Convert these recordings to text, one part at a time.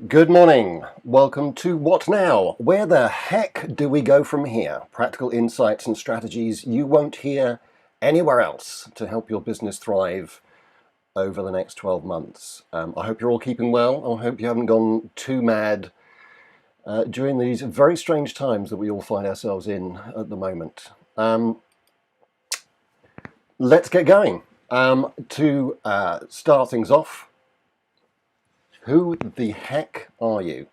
Good morning. Welcome to What Now? Where the heck do we go from here? Practical insights and strategies you won't hear anywhere else to help your business thrive over the next 12 months. I hope you're all keeping well. I hope you haven't gone too mad during these very strange times that we all find ourselves in at the moment. Let's get going. To start things off, who the heck are you?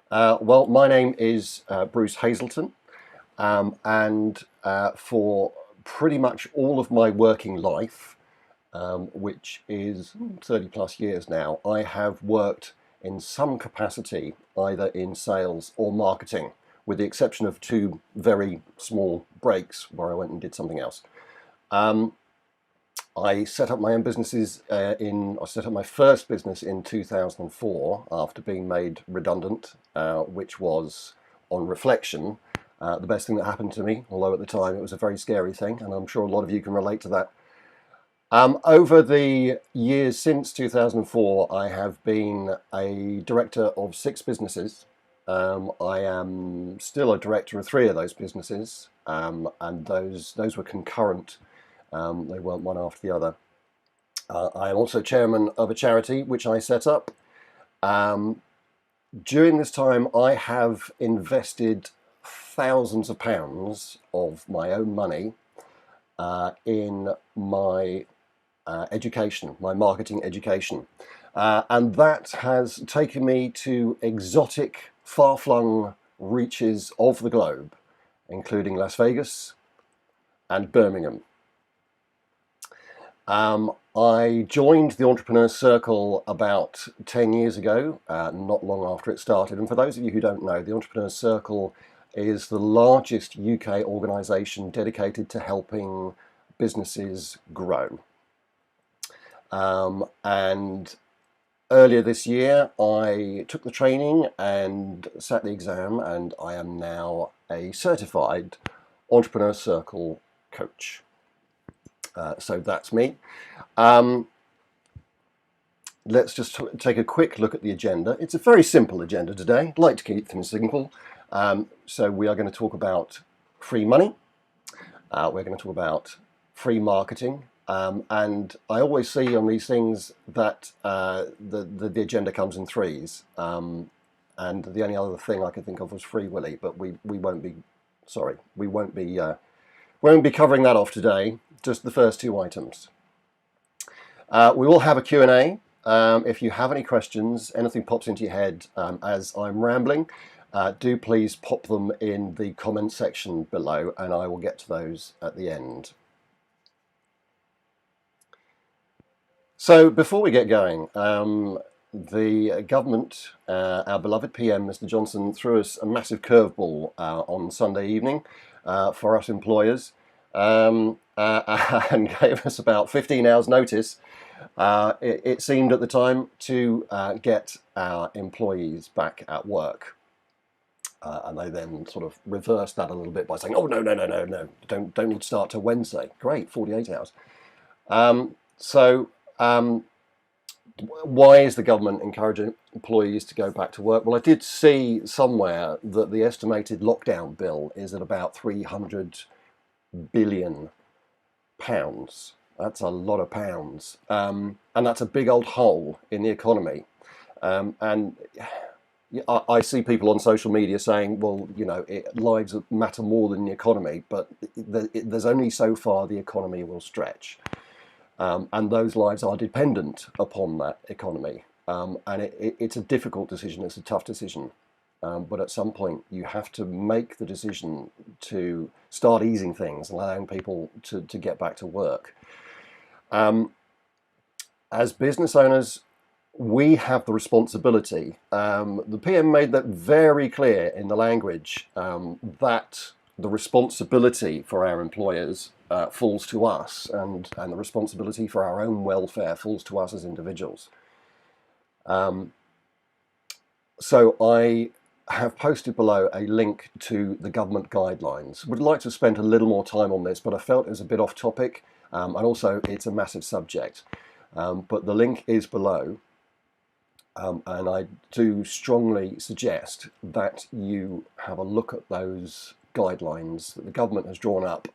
Well, my name is Bruce Hazelton, and for pretty much all of my working life, which is 30 plus years now, I have worked in some capacity either in sales or marketing, with the exception of two very small breaks where I went and did something else. I set up my own businesses I set up my first business in 2004 after being made redundant, which was, on reflection, the best thing that happened to me, although at the time it was a very scary thing, and I'm sure a lot of you can relate to that. Over the years since 2004, I have been a director of 6 businesses. I am still a director of 3 of those businesses, and those were concurrent. They weren't one after the other. I am also chairman of a charity which I set up. During this time, I have invested thousands of pounds of my own money in my education, my marketing education. And that has taken me to exotic, far-flung reaches of the globe, including Las Vegas and Birmingham. I joined the Entrepreneur Circle about 10 years ago, not long after it started. And for those of you who don't know, the Entrepreneur Circle is the largest UK organisation dedicated to helping businesses grow. And earlier this year, I took the training and sat the exam, and I am now a certified Entrepreneur Circle coach. So that's me. Let's just take a quick look at the agenda. It's a very simple agenda today. I'd like to keep things simple. So we are going to talk about free money. We're going to talk about free marketing. And I always see on these things that the agenda comes in threes. And the only other thing I could think of was Free Willy, but we won't be, sorry, we won't be covering that off today, just the first 2 items. We will have a Q&A. If you have any questions, anything pops into your head as I'm rambling, do please pop them in the comment section below, and I will get to those at the end. So before we get going, the government, our beloved PM, Mr. Johnson, threw us a massive curveball on Sunday evening for us employers, and gave us about 15 hours notice, it seemed at the time, to get our employees back at work. And they then sort of reversed that a little bit by saying, oh, no, don't need to start till Wednesday. Great, 48 hours. Why is the government encouraging employees to go back to work? Well, I did see somewhere that the estimated lockdown bill is at about £300 billion. That's a lot of pounds. And that's a big old hole in the economy. And I see people on social media saying, well, you know, lives matter more than the economy, but there's only so far the economy will stretch. And those lives are dependent upon that economy. And it's a difficult decision, it's a tough decision. But at some point you have to make the decision to start easing things, allowing people to get back to work. As business owners, we have the responsibility. The PM made that very clear in the language, that the responsibility for our employers falls to us, and the responsibility for our own welfare falls to us as individuals. So I have posted below a link to the government guidelines. Would like to spend a little more time on this, but I felt it was a bit off topic, and also it's a massive subject. But the link is below. And I do strongly suggest that you have a look at those guidelines that the government has drawn up,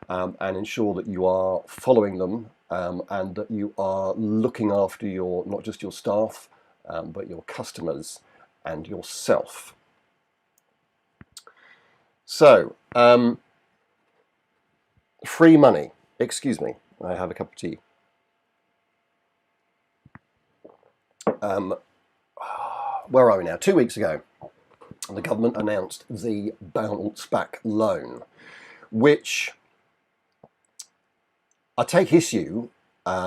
and ensure that you are following them, and that you are looking after not just your staff, but your customers and yourself. So, free money. Excuse me, I have a cup of tea. Where are we now? 2 weeks ago, the government announced the bounce back loan, which I take issue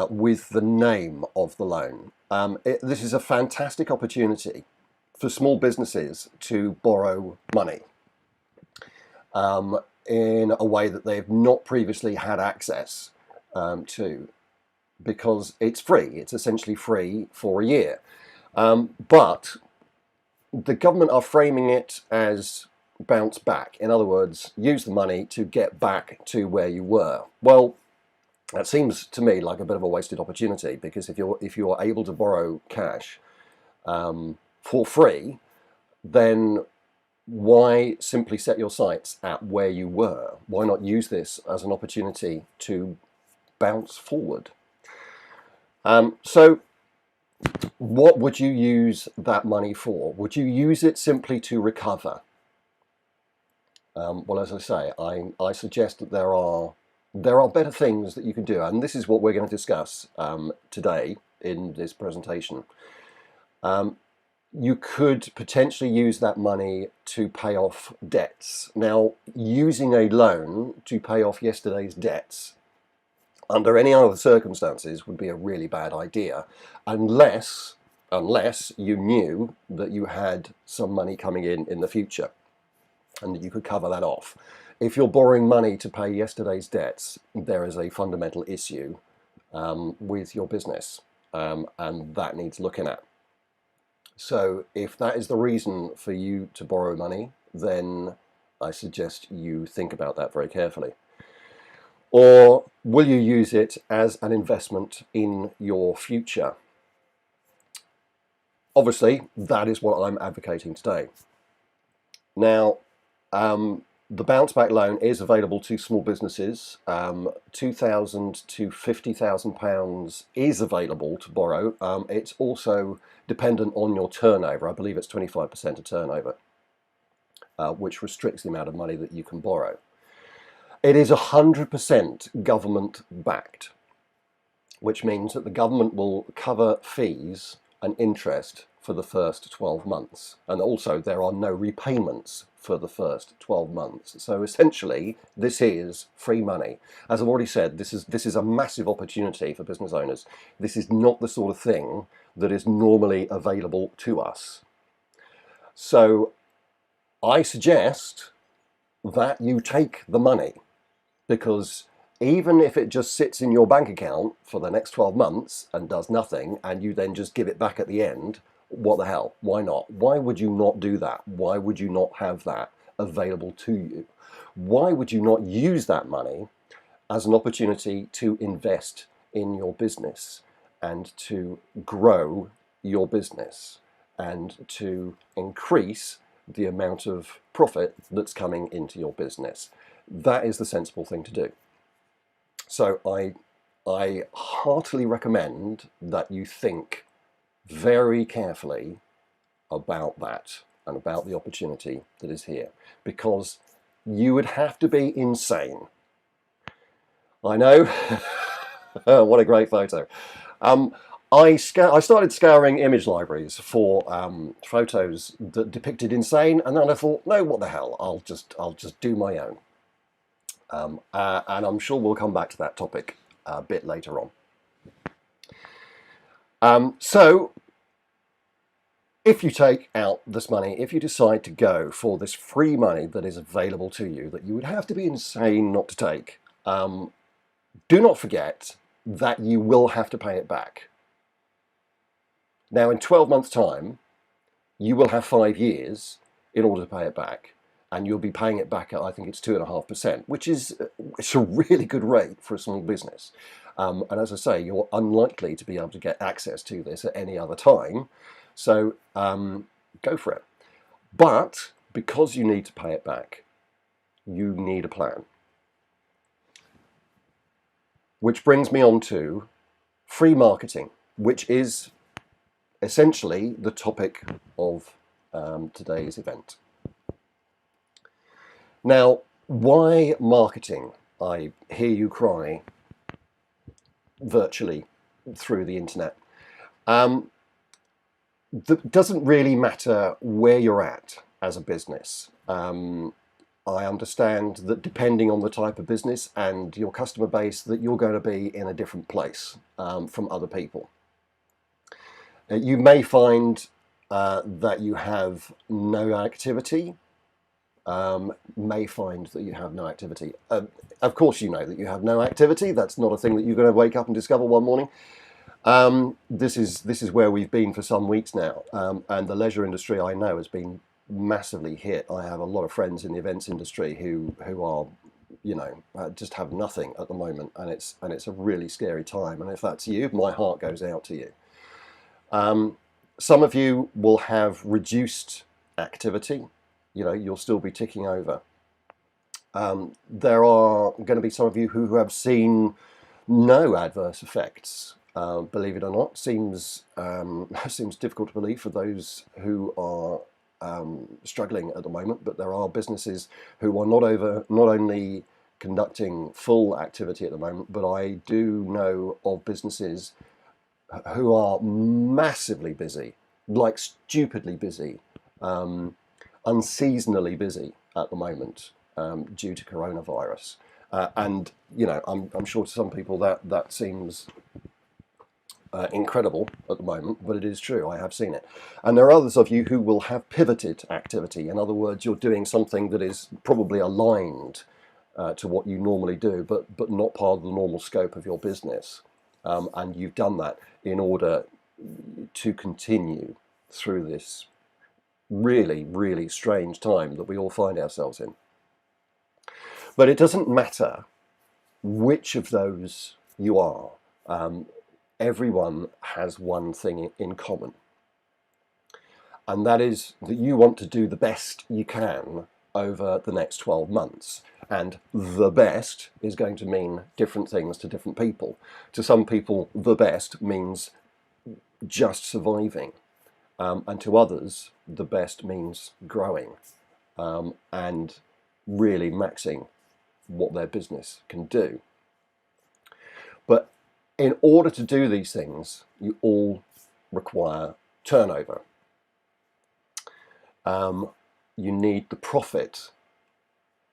with the name of the loan. This is a fantastic opportunity for small businesses to borrow money in a way that they've not previously had access to, because it's free. It's essentially free for a year. But the government are framing it as bounce back. In other words, use the money to get back to where you were. Well, that seems to me like a bit of a wasted opportunity, because if you're able to borrow cash for free, then why simply set your sights at where you were? Why not use this as an opportunity to bounce forward? So what would you use that money for? Would you use it simply to recover? Well, as I say, I suggest that there are better things that you can do, and this is what we're going to discuss today in this presentation. You could potentially use that money to pay off debts. Now, using a loan to pay off yesterday's debts under any other circumstances would be a really bad idea, unless you knew that you had some money coming in the future and that you could cover that off. If you're borrowing money to pay yesterday's debts, there is a fundamental issue with your business, and that needs looking at. So if that is the reason for you to borrow money, then I suggest you think about that very carefully. Or will you use it as an investment in your future? Obviously, that is what I'm advocating today. Now, the bounce back loan is available to small businesses. £2,000 to £50,000 is available to borrow. It's also dependent on your turnover. I believe it's 25% of turnover, which restricts the amount of money that you can borrow. It is 100% government backed, which means that the government will cover fees and interest for the first 12 months. And also there are no repayments for the first 12 months. So essentially, this is free money. As I've already said, this is a massive opportunity for business owners. This is not the sort of thing that is normally available to us. So I suggest that you take the money, because even if it just sits in your bank account for the next 12 months and does nothing, and you then just give it back at the end, what the hell? Why not? Why would you not do that? Why would you not have that available to you? Why would you not use that money as an opportunity to invest in your business and to grow your business and to increase the amount of profit that's coming into your business? That is the sensible thing to do. So I heartily recommend that you think very carefully about that and about the opportunity that is here, because you would have to be insane. I know. What a great photo. I started scouring image libraries for photos that depicted insane, and then I thought, no, what the hell? I'll just do my own. And I'm sure we'll come back to that topic a bit later on. So if you take out this money, if you decide to go for this free money that is available to you, that you would have to be insane not to take, do not forget that you will have to pay it back. Now, in 12 months' time, you will have 5 years in order to pay it back, and you'll be paying it back at, I think it's 2.5%, which is it's a really good rate for a small business. And as I say, you're unlikely to be able to get access to this at any other time. So go for it. But because you need to pay it back, you need a plan. Which brings me on to free marketing, which is essentially the topic of today's event. Now, why marketing? I hear you cry virtually through the internet. That doesn't really matter where you're at as a business. I understand that depending on the type of business and your customer base, that you're going to be in a different place from other people. You may find that you have no activity. May find that you have no activity. Of course, you know that you have no activity. That's not a thing that you're going to wake up and discover one morning. This is where we've been for some weeks now, and the leisure industry, I know, has been massively hit. I have a lot of friends in the events industry who are, just have nothing at the moment, and it's a really scary time. And if that's you, my heart goes out to you. Some of you will have reduced activity. You'll still be ticking over. There are going to be some of you who have seen no adverse effects. Believe it or not, seems difficult to believe for those who are struggling at the moment. But there are businesses who are not only conducting full activity at the moment, but I do know of businesses who are massively busy, like stupidly busy, unseasonally busy at the moment due to coronavirus. And I'm sure to some people that seems incredible at the moment, but it is true. I have seen it. And there are others of you who will have pivoted activity. In other words, you're doing something that is probably aligned to what you normally do, but not part of the normal scope of your business. And you've done that in order to continue through this really, really strange time that we all find ourselves in. But it doesn't matter which of those you are. Everyone has one thing in common, and that is that you want to do the best you can over the next 12 months. And the best is going to mean different things to different people. To some people, the best means just surviving. And to others, the best means growing and really maxing what their business can do. But in order to do these things, you all require turnover. You need the profit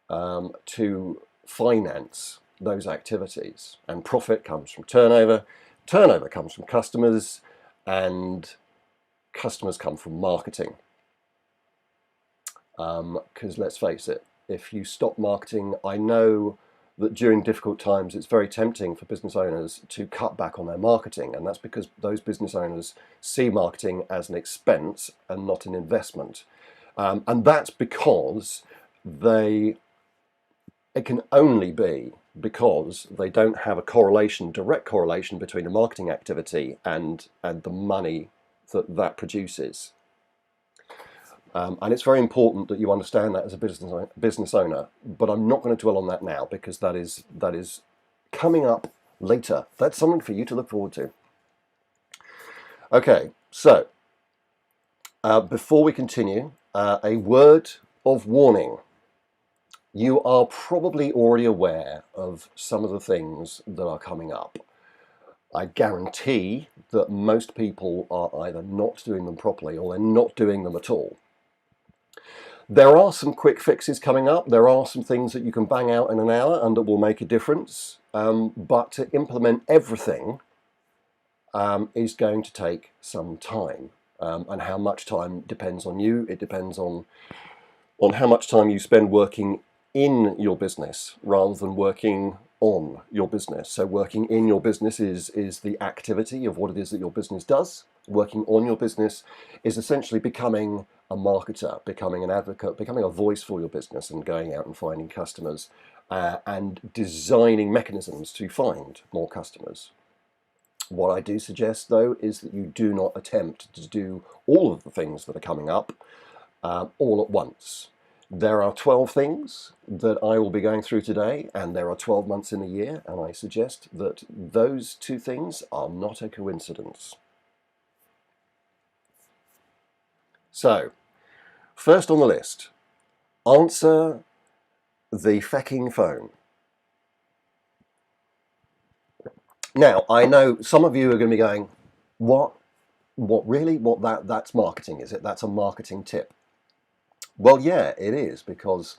to finance those activities. And profit comes from turnover. Turnover comes from customers, and customers come from marketing. Because let's face it, if you stop marketing, I know that during difficult times it's very tempting for business owners to cut back on their marketing, and that's because those business owners see marketing as an expense and not an investment. And that's because it can only be because they don't have a direct correlation between the marketing activity and the money that produces. And it's very important that you understand that as a business owner, but I'm not going to dwell on that now because that is coming up later. That's something for you to look forward to. Okay, so before we continue, a word of warning. You are probably already aware of some of the things that are coming up. I guarantee that most people are either not doing them properly or they're not doing them at all. There are some quick fixes coming up. There are some things that you can bang out in an hour and that will make a difference. But to implement everything is going to take some time. And how much time depends on you. It depends on how much time you spend working in your business rather than working on your business. So working in your business is the activity of what it is that your business does. Working on your business is essentially becoming a marketer, becoming an advocate, becoming a voice for your business and going out and finding customers and designing mechanisms to find more customers. What I do suggest, though, is that you do not attempt to do all of the things that are coming up all at once. There are 12 things that I will be going through today, and there are 12 months in a year, and I suggest that those two things are not a coincidence. So, first on the list, answer the fecking phone. Now, I know some of you are going to be going, what really? That's marketing, is it? That's a marketing tip. Well, yeah, it is, because,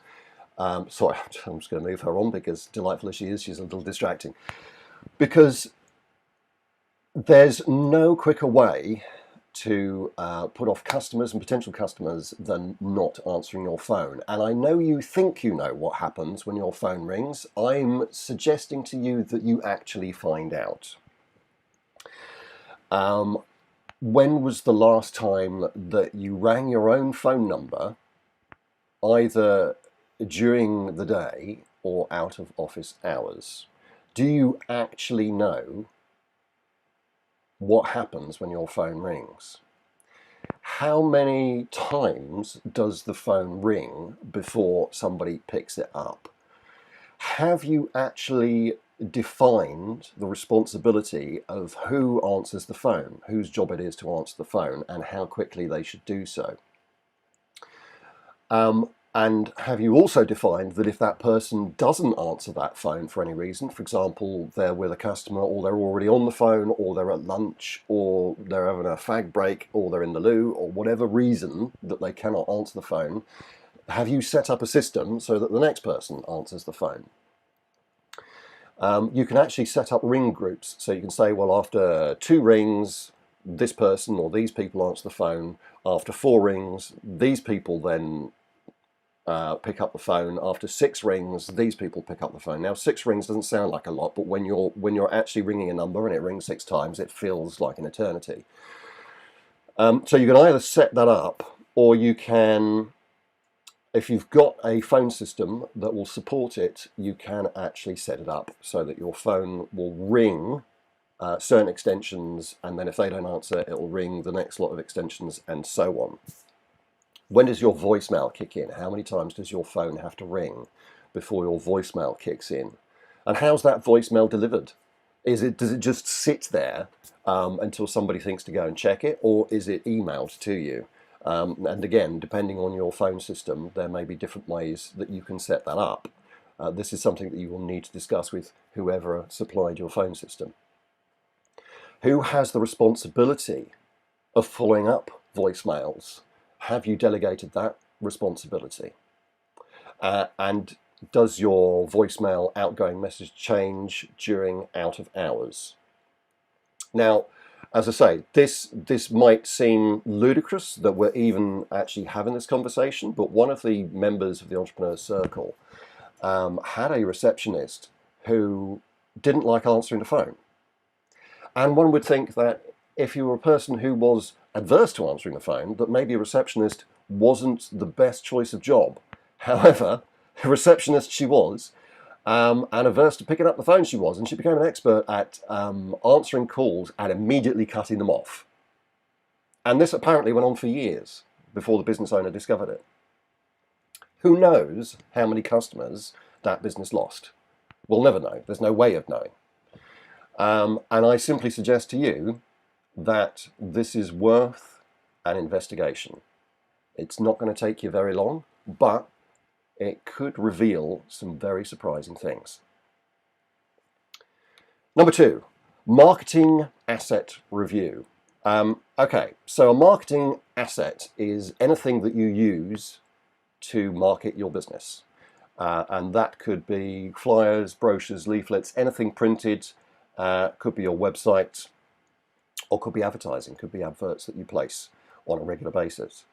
sorry, I'm just going to move her on because delightful as she is, she's a little distracting. Because there's no quicker way to put off customers and potential customers than not answering your phone. And I know you think you know what happens when your phone rings. I'm suggesting to you that you actually find out. When was the last time that you rang your own phone number, either during the day or out of office hours? Do you actually know what happens when your phone rings? How many times does the phone ring before somebody picks it up? Have you actually defined the responsibility of who answers the phone, whose job it is to answer the phone, and how quickly they should do so? And have you also defined that if that person doesn't answer that phone for any reason, for example, they're with a customer, or they're already on the phone, or they're at lunch, or they're having a fag break, or they're in the loo, or whatever reason that they cannot answer the phone, have you set up a system so that the next person answers the phone? You can actually set up ring groups. So you can say, well, after 2 rings, this person or these people answer the phone. After 4 rings, these people then pick up the phone. After 6 rings, these people pick up the phone. Now, 6 rings doesn't sound like a lot, but when you're actually ringing a number and it rings 6 times, it feels like an eternity. So you can either set that up, or you can, if you've got a phone system that will support it, you can actually set it up so that your phone will ring certain extensions, and then if they don't answer, it will ring the next lot of extensions, and so on. When does your voicemail kick in? How many times does your phone have to ring before your voicemail kicks in? And how's that voicemail delivered? Does it just sit there until somebody thinks to go and check it, or is it emailed to you? And again, depending on your phone system, there may be different ways that you can set that up. This is something that you will need to discuss with whoever supplied your phone system. Who has the responsibility of following up voicemails? Have you delegated that responsibility? And does your voicemail outgoing message change during out of hours? Now, as I say, this might seem ludicrous that we're even actually having this conversation, but one of the members of the Entrepreneur Circle had a receptionist who didn't like answering the phone. And one would think that if you were a person who was adverse to answering the phone, that maybe a receptionist wasn't the best choice of job. However, a receptionist she was, and averse to picking up the phone she was, and she became an expert at answering calls and immediately cutting them off. And this apparently went on for years before the business owner discovered it. Who knows how many customers that business lost? We'll never know. There's no way of knowing. And I simply suggest to you that this is worth an investigation. It's not going to take you very long, but it could reveal some very surprising things. Number 2, marketing asset review. Okay, so a marketing asset is anything that you use to market your business. And that could be flyers, brochures, leaflets, anything printed, could be your website, or could be advertising, could be adverts that you place on a regular basis.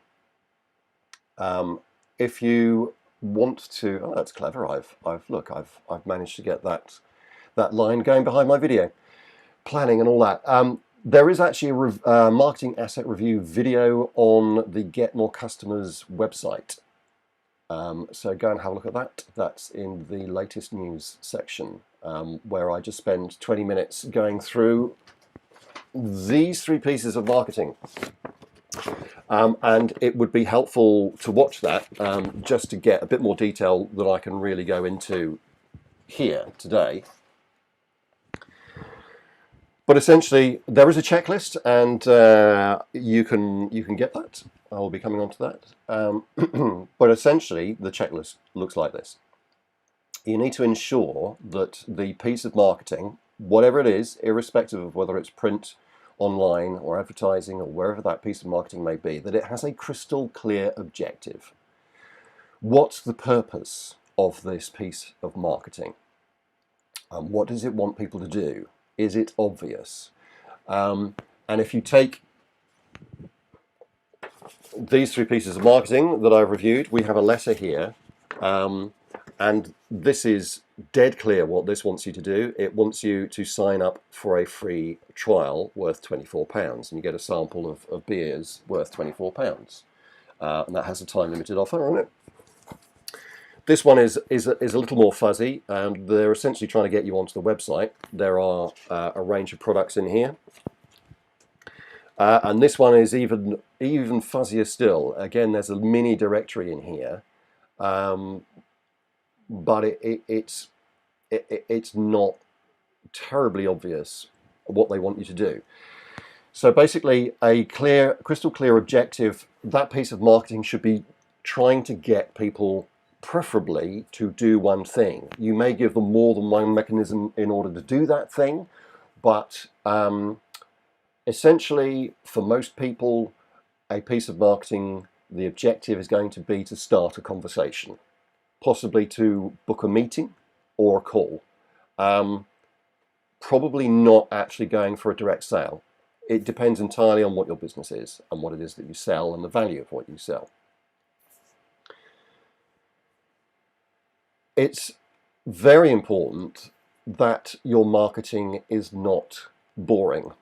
If you want to, oh, that's clever. I've managed to get that line going behind my video, planning and all that. There is actually a marketing asset review video on the get.more.customers website. So go and have a look at that. That's in the latest news section, where I just spend 20 minutes going through these three pieces of marketing. And it would be helpful to watch that just to get a bit more detail that I can really go into here today. But essentially, there is a checklist, and you can get that. I will be coming on to that. But essentially, the checklist looks like this. You need to ensure that the piece of marketing, whatever it is, irrespective of whether it's print, online, or advertising, or wherever that piece of marketing may be, that it has a crystal clear objective. What's the purpose of this piece of marketing? What does it want people to do? Is it obvious? And if you take these three pieces of marketing that I've reviewed, we have a letter here. And this is dead clear what this wants you to do. It wants you to sign up for a free trial worth £24, and you get a sample of beers worth £24. And that has a time limited offer on it. This one is a little more fuzzy, and they're essentially trying to get you onto the website. There are a range of products in here. And this one is even fuzzier still. Again, there's a mini directory in here. But it's not terribly obvious what they want you to do. So basically, a crystal clear objective. That piece of marketing should be trying to get people, preferably, to do one thing. You may give them more than one mechanism in order to do that thing, but essentially, for most people, a piece of marketing, the objective is going to be to start a conversation. Possibly to book a meeting or a call. Probably not actually going for a direct sale. It depends entirely on what your business is and what it is that you sell and the value of what you sell. It's very important that your marketing is not boring.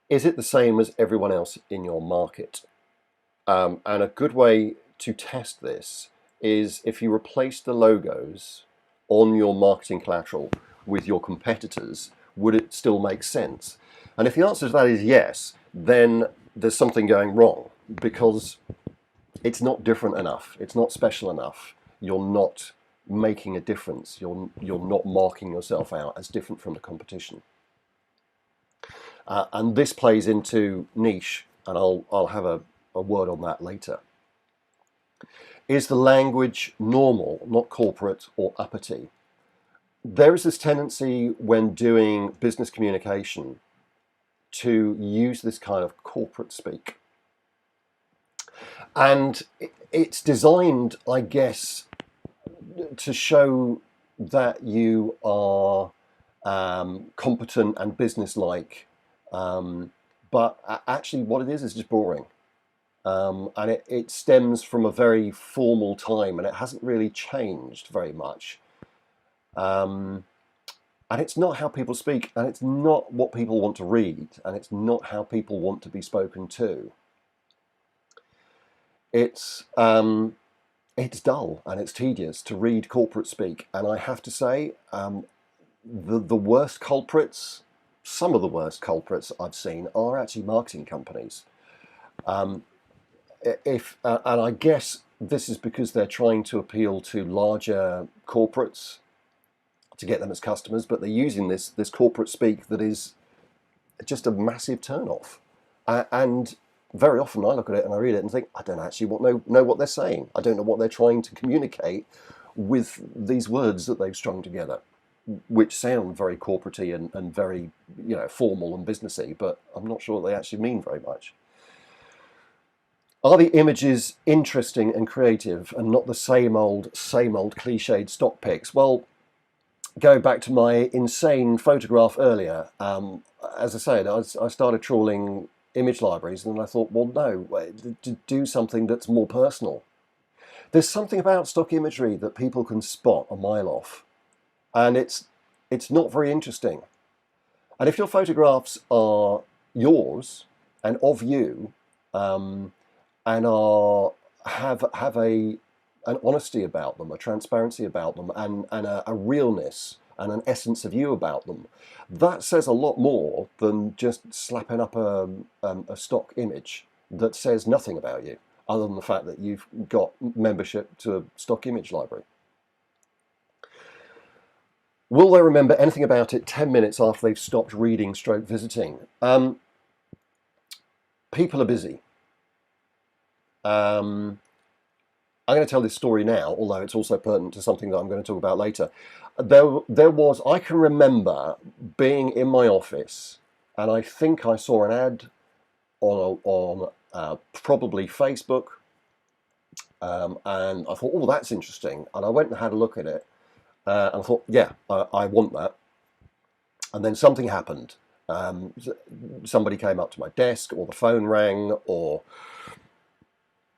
Is it the same as everyone else in your market? And a good way to test this is if you replace the logos on your marketing collateral with your competitors, would it still make sense? And if the answer to that is yes, then there's something going wrong, because it's not different enough, it's not special enough, you're not making a difference, you're not marking yourself out as different from the competition. And this plays into niche, and I'll have a word on that later. Is the language normal, not corporate or uppity? There is this tendency when doing business communication to use this kind of corporate speak. And it's designed, I guess, to show that you are competent and businesslike, but actually what it is just boring. And it stems from a very formal time, and it hasn't really changed very much. And it's not how people speak, and it's not what people want to read, and it's not how people want to be spoken to. It's dull and it's tedious to read corporate speak, and I have to say, the worst culprits, some of the worst culprits I've seen are actually marketing companies. And I guess this is because they're trying to appeal to larger corporates to get them as customers, but they're using this corporate speak that is just a massive turn-off. And very often I look at it and I read it and think, I don't actually know what they're saying. I don't know what they're trying to communicate with these words that they've strung together, which sound very corporate-y and very, formal and businessy, but I'm not sure what they actually mean very much. Are the images interesting and creative and not the same old cliched stock pics? Well, going back to my insane photograph earlier, as I said, I started trawling image libraries, and I thought, well, no, to do something that's more personal. There's something about stock imagery that people can spot a mile off, and it's not very interesting. And if your photographs are yours and of you, and have an honesty about them, a transparency about them, and a realness and an essence of you about them. That says a lot more than just slapping up a stock image that says nothing about you, other than the fact that you've got membership to a stock image library. Will they remember anything about it 10 minutes after they've stopped reading stroke visiting? People are busy. I'm going to tell this story now, although it's also pertinent to something that I'm going to talk about later. I can remember being in my office, and I think I saw an ad on probably Facebook, and I thought, oh, that's interesting. And I went and had a look at it, and I thought, yeah, I want that. And then something happened. Somebody came up to my desk, or the phone rang, or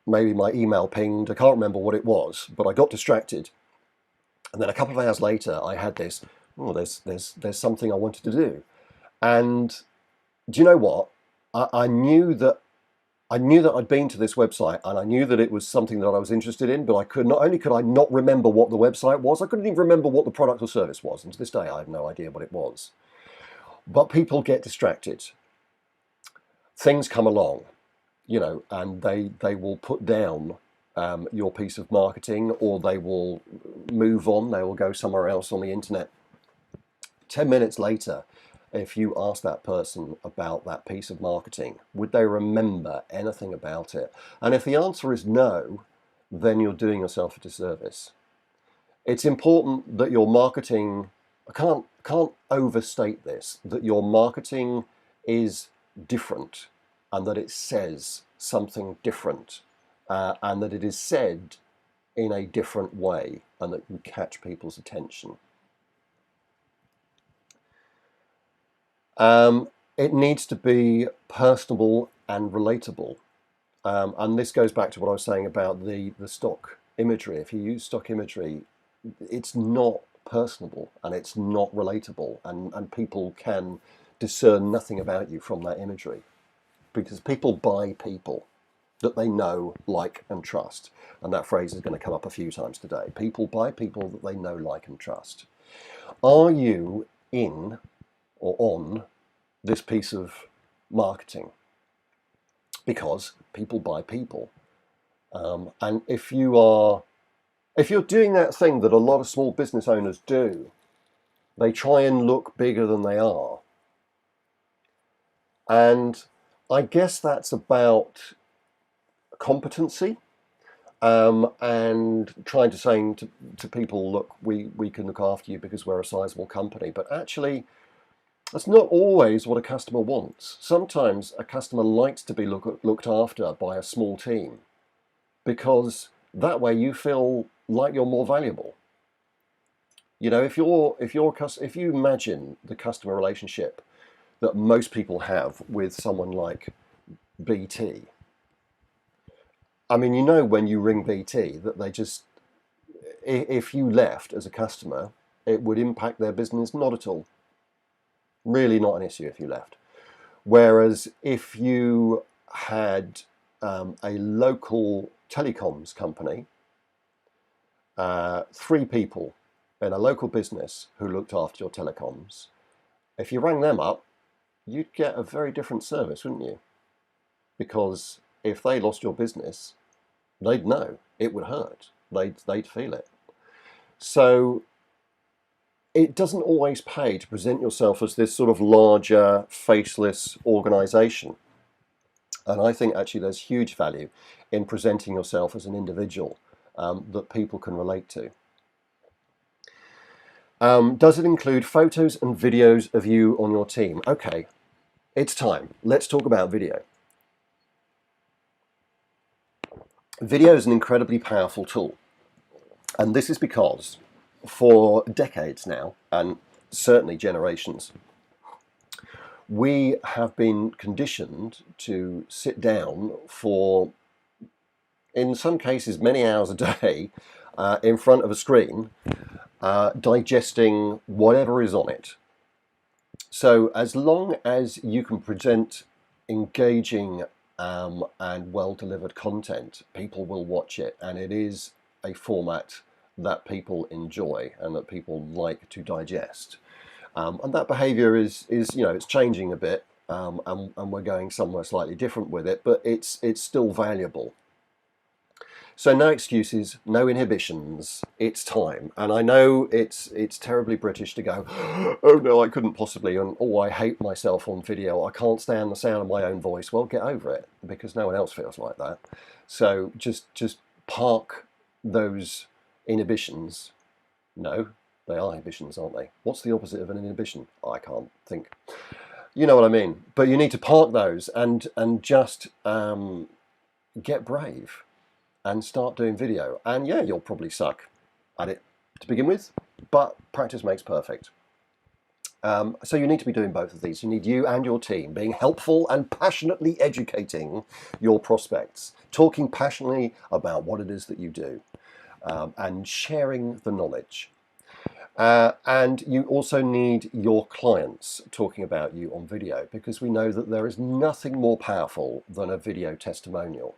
maybe my email pinged. I can't remember what it was, but I got distracted. And then a couple of hours later, I had this, oh, there's something I wanted to do. And do you know what? I knew that I'd been to this website, and I knew that it was something that I was interested in, but not only could I not remember what the website was, I couldn't even remember what the product or service was. And to this day, I have no idea what it was. But people get distracted. Things come along, and they will put down your piece of marketing, or they will move on, they will go somewhere else on the internet. 10 minutes later, if you ask that person about that piece of marketing, would they remember anything about it? And if the answer is no, then you're doing yourself a disservice. It's important that your marketing, I can't overstate this, that your marketing is different, and that it says something different, and that it is said in a different way, and that can catch people's attention. It needs to be personable and relatable. And this goes back to what I was saying about the stock imagery. If you use stock imagery, it's not personable and it's not relatable, and people can discern nothing about you from that imagery, because people buy people that they know, like, and trust. And that phrase is going to come up a few times today. People buy people that they know, like, and trust. Are you in or on this piece of marketing? Because people buy people. And if you're doing that thing that a lot of small business owners do, they try and look bigger than they are. And I guess that's about competency, and trying to say to people, look, we can look after you because we're a sizable company. But actually, that's not always what a customer wants. Sometimes a customer likes to be looked after by a small team, because that way you feel like you're more valuable. If you imagine the customer relationship that most people have with someone like BT. I mean, when you ring BT that they just, if you left as a customer, it would impact their business? Not at all. Really not an issue if you left. Whereas if you had a local telecoms company, 3 people in a local business who looked after your telecoms, if you rang them up, you'd get a very different service, wouldn't you? Because if they lost your business, they'd know. It would hurt. They'd feel it. So it doesn't always pay to present yourself as this sort of larger, faceless organization. And I think actually there's huge value in presenting yourself as an individual that people can relate to. Does it include photos and videos of you on your team? Okay, it's time. Let's talk about video. Video is an incredibly powerful tool. And this is because for decades now, and certainly generations, we have been conditioned to sit down for, in some cases, many hours a day in front of a screen, digesting whatever is on it. So as long as you can present engaging and well-delivered content, people will watch it, and it is a format that people enjoy and that people like to digest. And that behavior is it's changing a bit, and we're going somewhere slightly different with it, but it's still valuable. So no excuses, no inhibitions. It's time, and I know it's terribly British to go, oh no, I couldn't possibly, and oh, I hate myself on video. I can't stand the sound of my own voice. Well, get over it, because no one else feels like that. So just park those inhibitions. No, they are inhibitions, aren't they? What's the opposite of an inhibition? I can't think. You know what I mean. But you need to park those and just get brave and start doing video. And yeah, you'll probably suck at it to begin with, but practice makes perfect. So you need to be doing both of these. You need you and your team being helpful and passionately educating your prospects, talking passionately about what it is that you do, and sharing the knowledge. And you also need your clients talking about you on video, because we know that there is nothing more powerful than a video testimonial.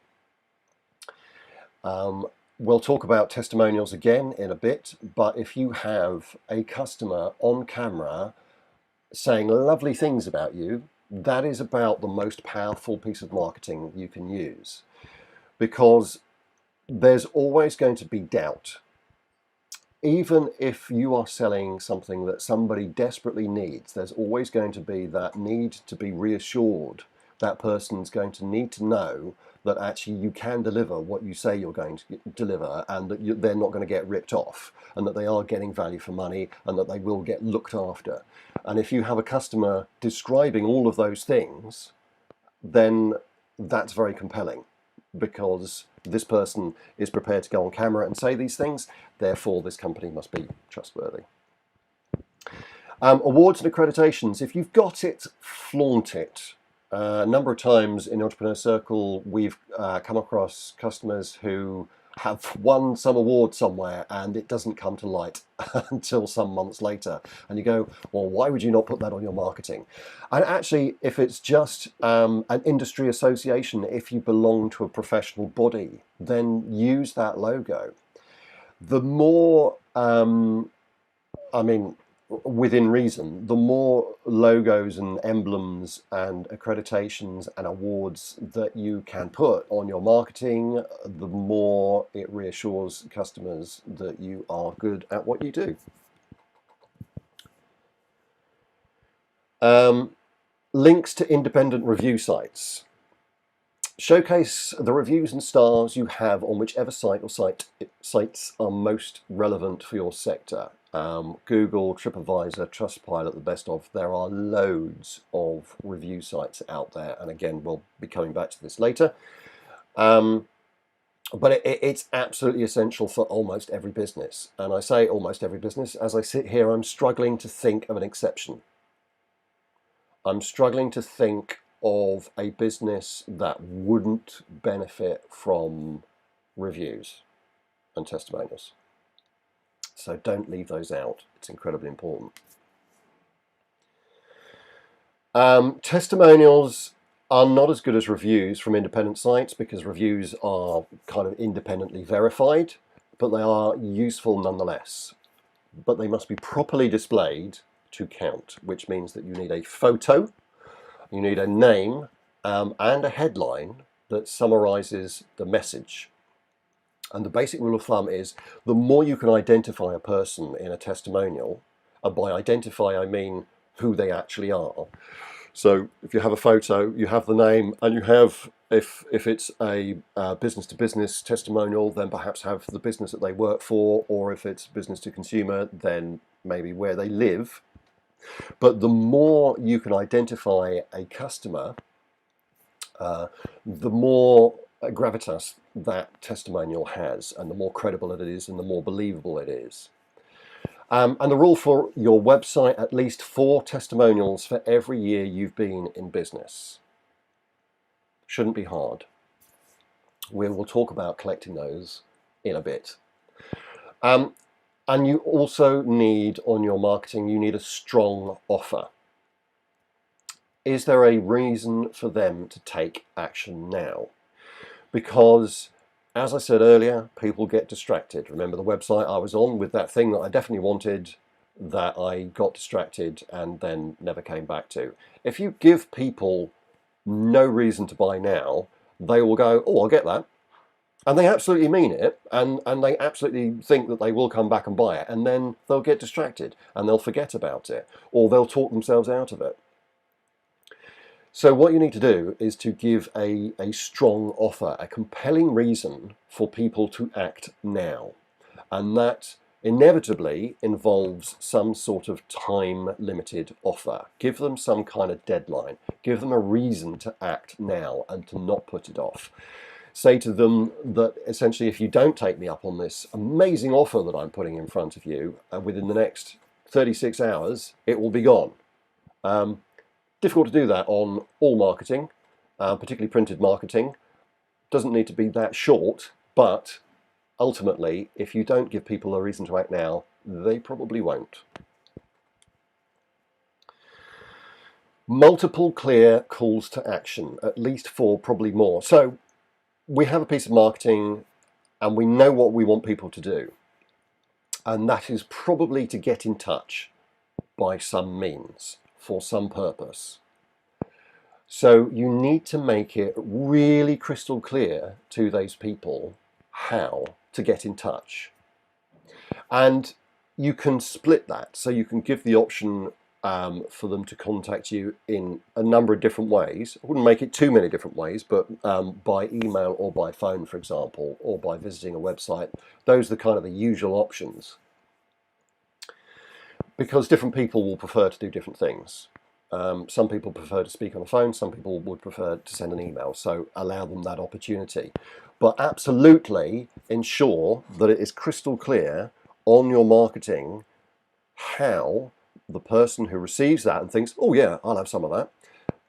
We'll talk about testimonials again in a bit, but if you have a customer on camera saying lovely things about you, that is about the most powerful piece of marketing you can use, because there's always going to be doubt. Even if you are selling something that somebody desperately needs, there's always going to be that need to be reassured. That person's going to need to know that actually you can deliver what you say you're going to deliver, and that they're not going to get ripped off, and that they are getting value for money, and that they will get looked after. And if you have a customer describing all of those things, then that's very compelling, because this person is prepared to go on camera and say these things, therefore this company must be trustworthy. Awards and accreditations, if you've got it, flaunt it. A number of times in the Entrepreneur Circle, we've come across customers who have won some award somewhere and it doesn't come to light until some months later. And you go, well, why would you not put that on your marketing? And actually, if it's just an industry association, if you belong to a professional body, then use that logo. The more, within reason, the more logos and emblems and accreditations and awards that you can put on your marketing, the more it reassures customers that you are good at what you do. Links to independent review sites. Showcase the reviews and stars you have on whichever site or sites are most relevant for your sector. Google, TripAdvisor, Trustpilot, the best of. There are loads of review sites out there, and again, we'll be coming back to this later. But it's absolutely essential for almost every business. And I say almost every business. As I sit here, I'm struggling to think of an exception. I'm struggling to think of a business that wouldn't benefit from reviews and testimonials. So don't leave those out. It's incredibly important. Testimonials are not as good as reviews from independent sites, because reviews are kind of independently verified, but they are useful nonetheless. But they must be properly displayed to count, which means that you need a photo, you need a name, and a headline that summarizes the message. And the basic rule of thumb is, the more you can identify a person in a testimonial, and by identify I mean who they actually are. So if you have a photo, you have the name, and you have, if it's a business-to-business testimonial, then perhaps have the business that they work for, or if it's business to consumer, then maybe where they live. But the more you can identify a customer, the more gravitas that testimonial has, and the more credible it is, and the more believable it is. And the rule for your website, at least 4 testimonials for every year you've been in business. Shouldn't be hard. We will talk about collecting those in a bit. And you also need, on your marketing, you need a strong offer. Is there a reason for them to take action now? Because As I said earlier, people get distracted. Remember the website I was on with that thing that I definitely wanted, that I got distracted and then never came back to. If you give people no reason to buy now, they will go, oh, I'll get that. And they absolutely mean it, and they absolutely think that they will come back and buy it, and then they'll get distracted and they'll forget about it, or they'll talk themselves out of it. So what you need to do is to give a strong offer, a compelling reason for people to act now. And that inevitably involves some sort of time-limited offer. Give them some kind of deadline. Give them a reason to act now and to not put it off. Say to them that essentially, if you don't take me up on this amazing offer that I'm putting in front of you, within the next 36 hours, it will be gone. Difficult to do that on all marketing, particularly printed marketing. Doesn't need to be that short, but ultimately, if you don't give people a reason to act now, they probably won't. Multiple clear calls to action, at least 4, probably more. So we have a piece of marketing and we know what we want people to do. And that is probably to get in touch by some means, for some purpose. So you need to make it really crystal clear to those people how to get in touch. And you can split that. So you can give the option for them to contact you in a number of different ways. I wouldn't make it too many different ways, but by email or by phone, for example, or by visiting a website. Those are kind of the usual options. Because different people will prefer to do different things. Some people prefer to speak on the phone, some people would prefer to send an email, so allow them that opportunity. But absolutely ensure that it is crystal clear on your marketing how the person who receives that and thinks, oh yeah, I'll have some of that,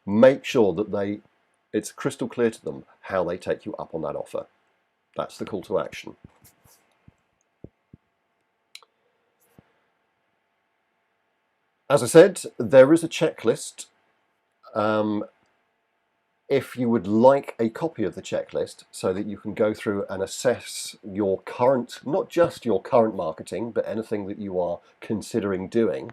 make sure that it's crystal clear to them how they take you up on that offer. That's the call to action. As I said, there is a checklist. If you would like a copy of the checklist so that you can go through and assess your current, not just your current marketing, but anything that you are considering doing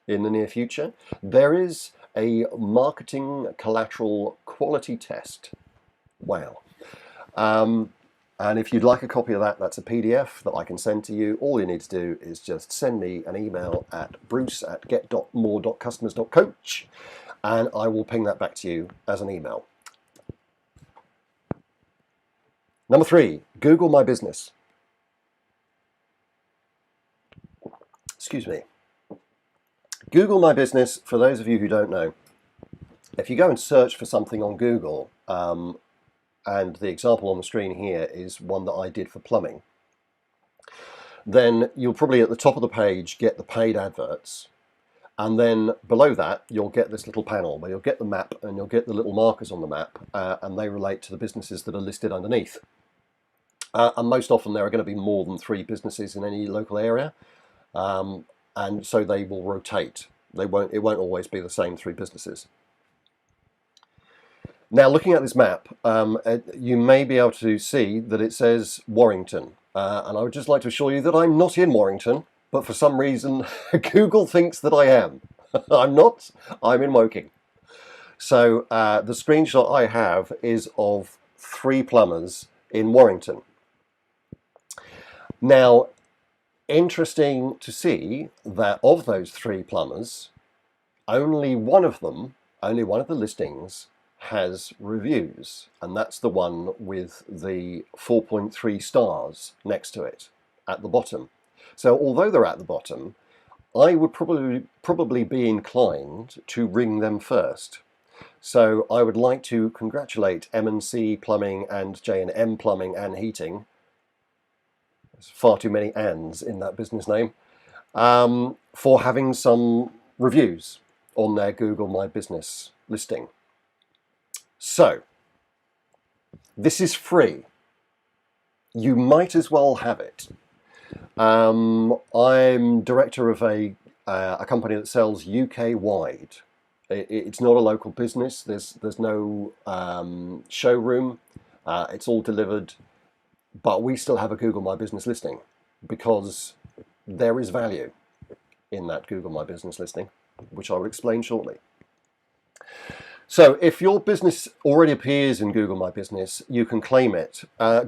in the near future, there is a marketing collateral quality test. Wow. And if you'd like a copy of that, that's a PDF that I can send to you. All you need to do is just send me an email at bruce@get.more.customers.coach, and I will ping that back to you as an email. Number 3, Google My Business. Excuse me. Google My Business, for those of you who don't know, if you go and search for something on Google, and the example on the screen here is one that I did for plumbing, then you'll probably at the top of the page get the paid adverts, and then below that you'll get this little panel where you'll get the map and you'll get the little markers on the map, and they relate to the businesses that are listed underneath. And most often there are going to be more than 3 businesses in any local area, and so they will rotate. It won't always be the same 3 businesses. Now, looking at this map, you may be able to see that it says Warrington. And I would just like to assure you that I'm not in Warrington, but for some reason, Google thinks that I am. I'm not, I'm in Woking. So the screenshot I have is of 3 plumbers in Warrington. Now, interesting to see that of those 3 plumbers, only one of the listings has reviews, and that's the one with the 4.3 stars next to it at the bottom. So although they're at the bottom, I would probably be inclined to ring them first. So I would like to congratulate M&C Plumbing and J&M Plumbing and Heating. There's far too many ands in that business name, for having some reviews on their Google My Business listing. So, this is free. You might as well have it. I'm director of a company that sells UK-wide. It's not a local business. There's no showroom. It's all delivered but we still have a Google My Business listing because there is value in that Google My Business listing, which I will explain shortly. So if your business already appears in Google My Business, you can claim it.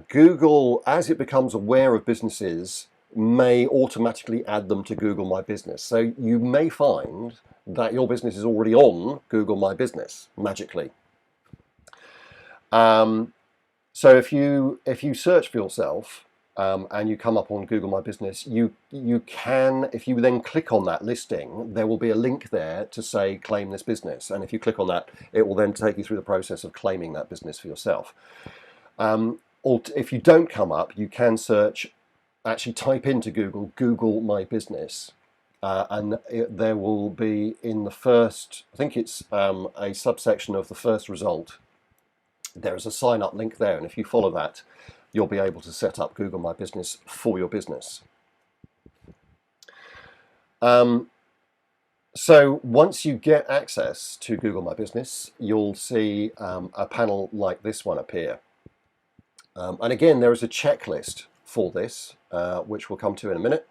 Google, as it becomes aware of businesses, may automatically add them to Google My Business. So you may find that your business is already on Google My Business magically. So if you search for yourself and you come up on Google My Business, you can, if you then click on that listing, there will be a link there to say claim this business, and if you click on that, it will then take you through the process of claiming that business for yourself. Or if you don't come up, you can search, actually type into Google My Business, and there will be in the first, I think it's a subsection of the first result, there is a sign up link there, and if you follow that, you'll be able to set up Google My Business for your business. So once you get access to Google My Business, you'll see a panel like this one appear. And again, there is a checklist for this, which we'll come to in a minute.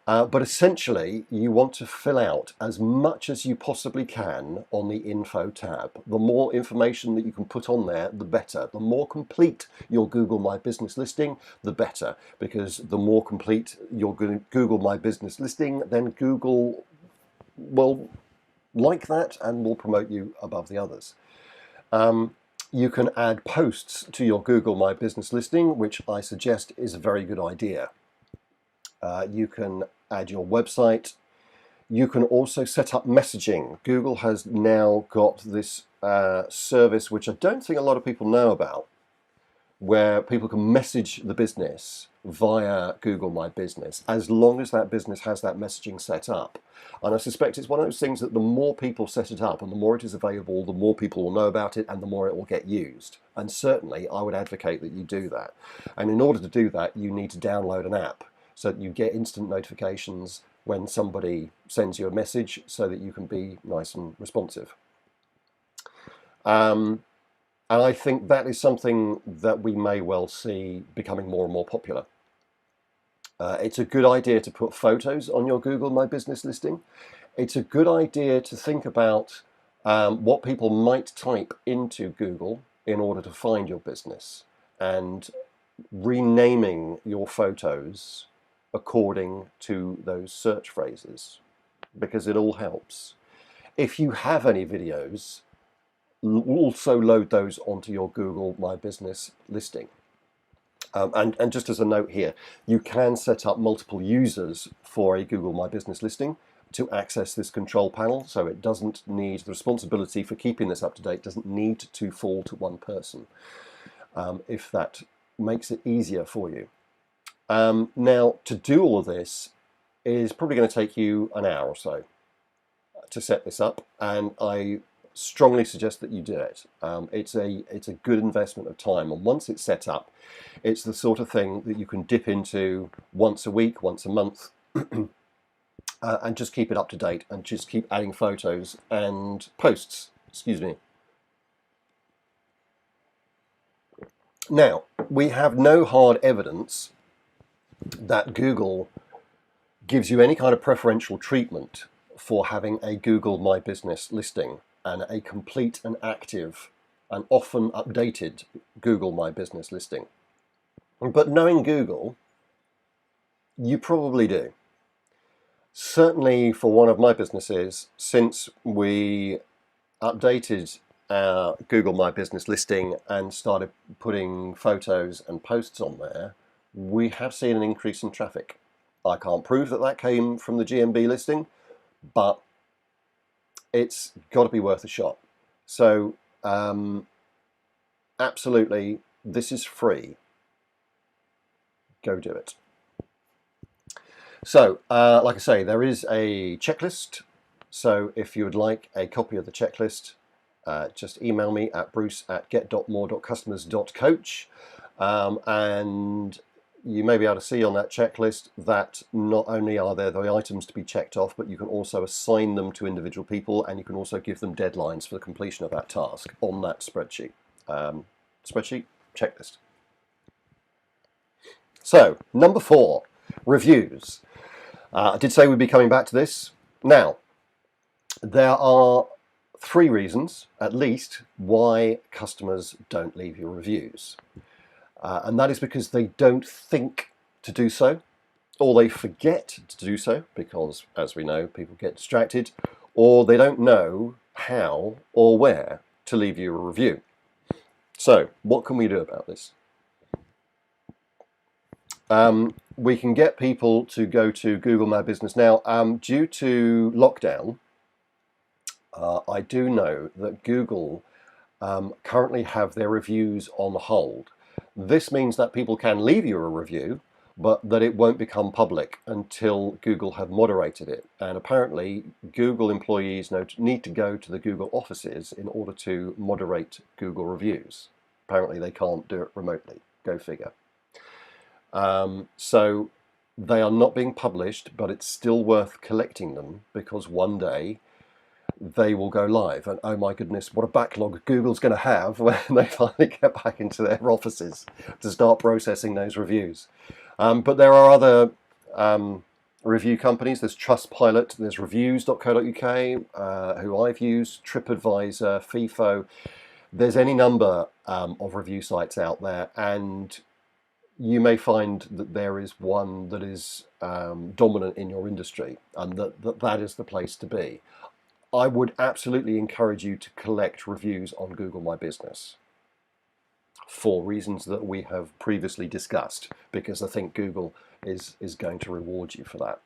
But essentially, you want to fill out as much as you possibly can on the Info tab. The more information that you can put on there, the better. The more complete your Google My Business listing, the better. Because the more complete your Google My Business listing, then Google will like that and will promote you above the others. You can add posts to your Google My Business listing, which I suggest is a very good idea. You can add your website. You can also set up messaging. Google has now got this service, which I don't think a lot of people know about, where people can message the business via Google My Business, as long as that business has that messaging set up. And I suspect it's one of those things that the more people set it up and the more it is available, the more people will know about it and the more it will get used. And certainly I would advocate that you do that. And in order to do that, you need to download an app so that you get instant notifications when somebody sends you a message, so that you can be nice and responsive. And I think that is something that we may well see becoming more and more popular. It's a good idea to put photos on your Google My Business listing. It's a good idea to think about what people might type into Google in order to find your business, and renaming your photos according to those search phrases, because it all helps. If you have any videos, also load those onto your Google My Business listing. And just as a note here, you can set up multiple users for a Google My Business listing to access this control panel, so it doesn't need, the responsibility for keeping this up to date doesn't need to fall to one person, if that makes it easier for you. Now, to do all of this is probably going to take you an hour or so to set this up, and I strongly suggest that you do it. It's a good investment of time, and once it's set up, it's the sort of thing that you can dip into once a week, once a month, and just keep it up to date, and just keep adding photos and posts. Excuse me. Now, we have no hard evidence that Google gives you any kind of preferential treatment for having a Google My Business listing and a complete and active and often updated Google My Business listing. But knowing Google, you probably do. Certainly for one of my businesses, since we updated our Google My Business listing and started putting photos and posts on there, we have seen an increase in traffic. I can't prove that that came from the GMB listing, but it's got to be worth a shot. So absolutely, this is free. Go do it. So, like I say, there is a checklist. So if you would like a copy of the checklist, just email me at bruce@get.more.customers.coach, and you may be able to see on that checklist that not only are there the items to be checked off, but you can also assign them to individual people, and you can also give them deadlines for the completion of that task on that spreadsheet. Checklist. So, number 4, reviews. I did say we'd be coming back to this. Now, there are 3 reasons, at least, why customers don't leave you reviews. And that is because they don't think to do so, or they forget to do so, because, as we know, people get distracted, or they don't know how or where to leave you a review. So, what can we do about this? We can get people to go to Google My Business now. Due to lockdown, I do know that Google currently have their reviews on hold. This means that people can leave you a review, but that it won't become public until Google have moderated it. And apparently, Google employees need to go to the Google offices in order to moderate Google reviews. Apparently, they can't do it remotely. Go figure. So they are not being published, but it's still worth collecting them, because one day they will go live, and oh my goodness, what a backlog Google's going to have when they finally get back into their offices to start processing those reviews. But there are other review companies. There's Trustpilot, there's reviews.co.uk, who I've used, TripAdvisor, FIFO. There's any number of review sites out there, and you may find that there is one that is dominant in your industry, and that is the place to be. I would absolutely encourage you to collect reviews on Google My Business for reasons that we have previously discussed, because I think Google is going to reward you for that.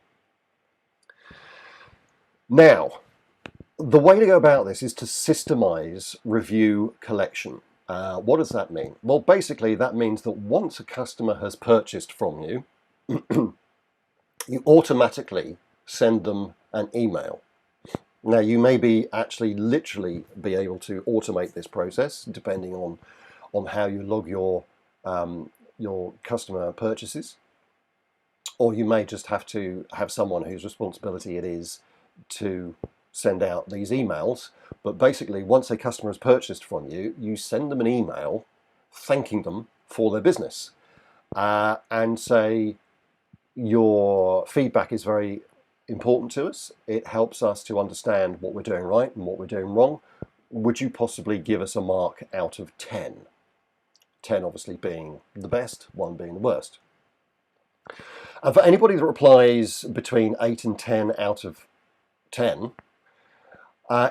Now, the way to go about this is to systemize review collection. What does that mean? Well, basically that means that once a customer has purchased from you, you automatically send them an email. Now, you may literally be able to automate this process depending on how you log your customer purchases, or you may just have to have someone whose responsibility it is to send out these emails. But basically, once a customer has purchased from you, you send them an email thanking them for their business, and say your feedback is very important to us. It helps us to understand what we're doing right and what we're doing wrong. Would you possibly give us a mark out of 10? 10 obviously being the best, 1 being the worst. And for anybody that replies between 8 and 10 out of 10,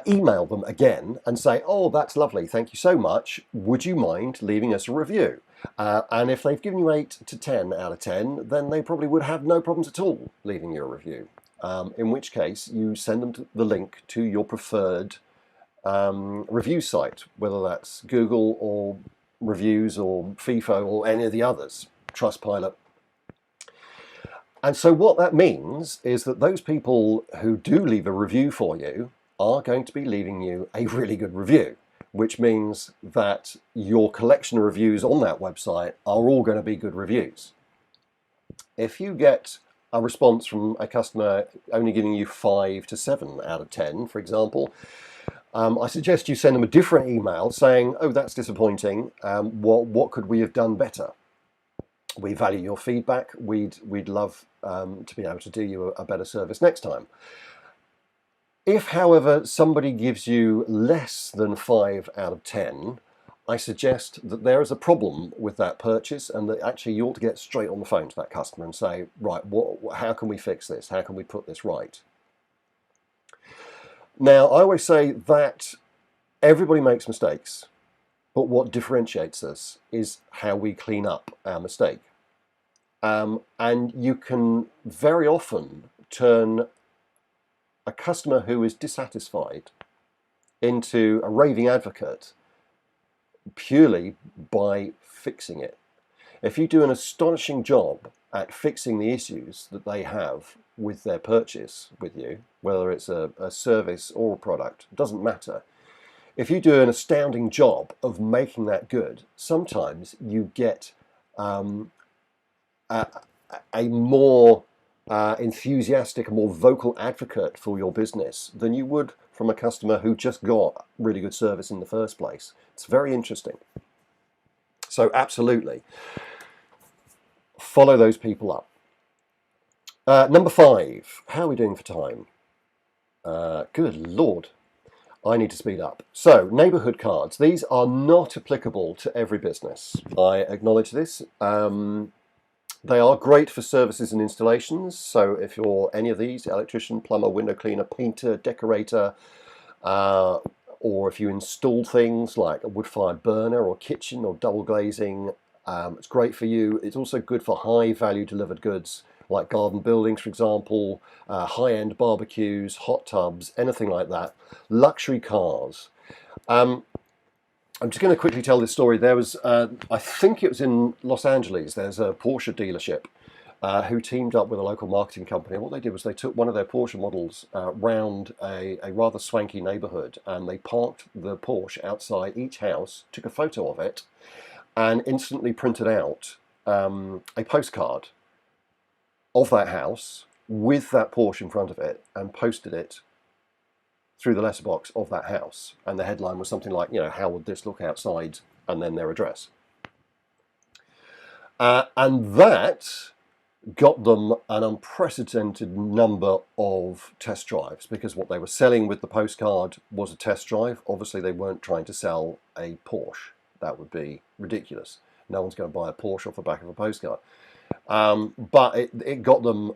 email them again and say, oh, that's lovely, thank you so much. Would you mind leaving us a review? And if they've given you 8 to 10 out of 10, then they probably would have no problems at all leaving you a review. In which case, you send them the link to your preferred review site, whether that's Google or Reviews or FIFO or any of the others, Trustpilot. And so what that means is that those people who do leave a review for you are going to be leaving you a really good review, which means that your collection of reviews on that website are all going to be good reviews. If you get a response from a customer only giving you 5 to 7 out of 10, for example, I suggest you send them a different email saying, oh, that's disappointing, what could we have done better? We value your feedback, we'd love to be able to do you a better service next time. If, however, somebody gives you less than 5 out of 10, I suggest that there is a problem with that purchase, and that actually you ought to get straight on the phone to that customer and say, right, how can we fix this? How can we put this right? Now, I always say that everybody makes mistakes, but what differentiates us is how we clean up our mistake. And you can very often turn a customer who is dissatisfied into a raving advocate purely by fixing it. If you do an astonishing job at fixing the issues that they have with their purchase with you, whether it's a service or a product, it doesn't matter. If you do an astounding job of making that good, sometimes you get a more enthusiastic, a more vocal advocate for your business than you would from a customer who just got really good service in the first place. It's very interesting. So absolutely. follow those people up. Number 5, how are we doing for time? Good Lord, I need to speed up. So, neighbourhood cards. These are not applicable to every business. I acknowledge this. They are great for services and installations. So if you're any of these, electrician, plumber, window cleaner, painter, decorator, or if you install things like a wood-fired burner or kitchen or double glazing, it's great for you. It's also good for high-value delivered goods like garden buildings, for example, high-end barbecues, hot tubs, anything like that. Luxury cars. I'm just going to quickly tell this story. There was, I think it was in Los Angeles, there's a Porsche dealership who teamed up with a local marketing company. And what they did was they took one of their Porsche models round a rather swanky neighborhood, and they parked the Porsche outside each house, took a photo of it, and instantly printed out a postcard of that house with that Porsche in front of it and posted it through the letterbox of that house. And the headline was something like, how would this look outside, and then their address. And that got them an unprecedented number of test drives, because what they were selling with the postcard was a test drive. Obviously, they weren't trying to sell a Porsche. That would be ridiculous. No one's going to buy a Porsche off the back of a postcard. But it got them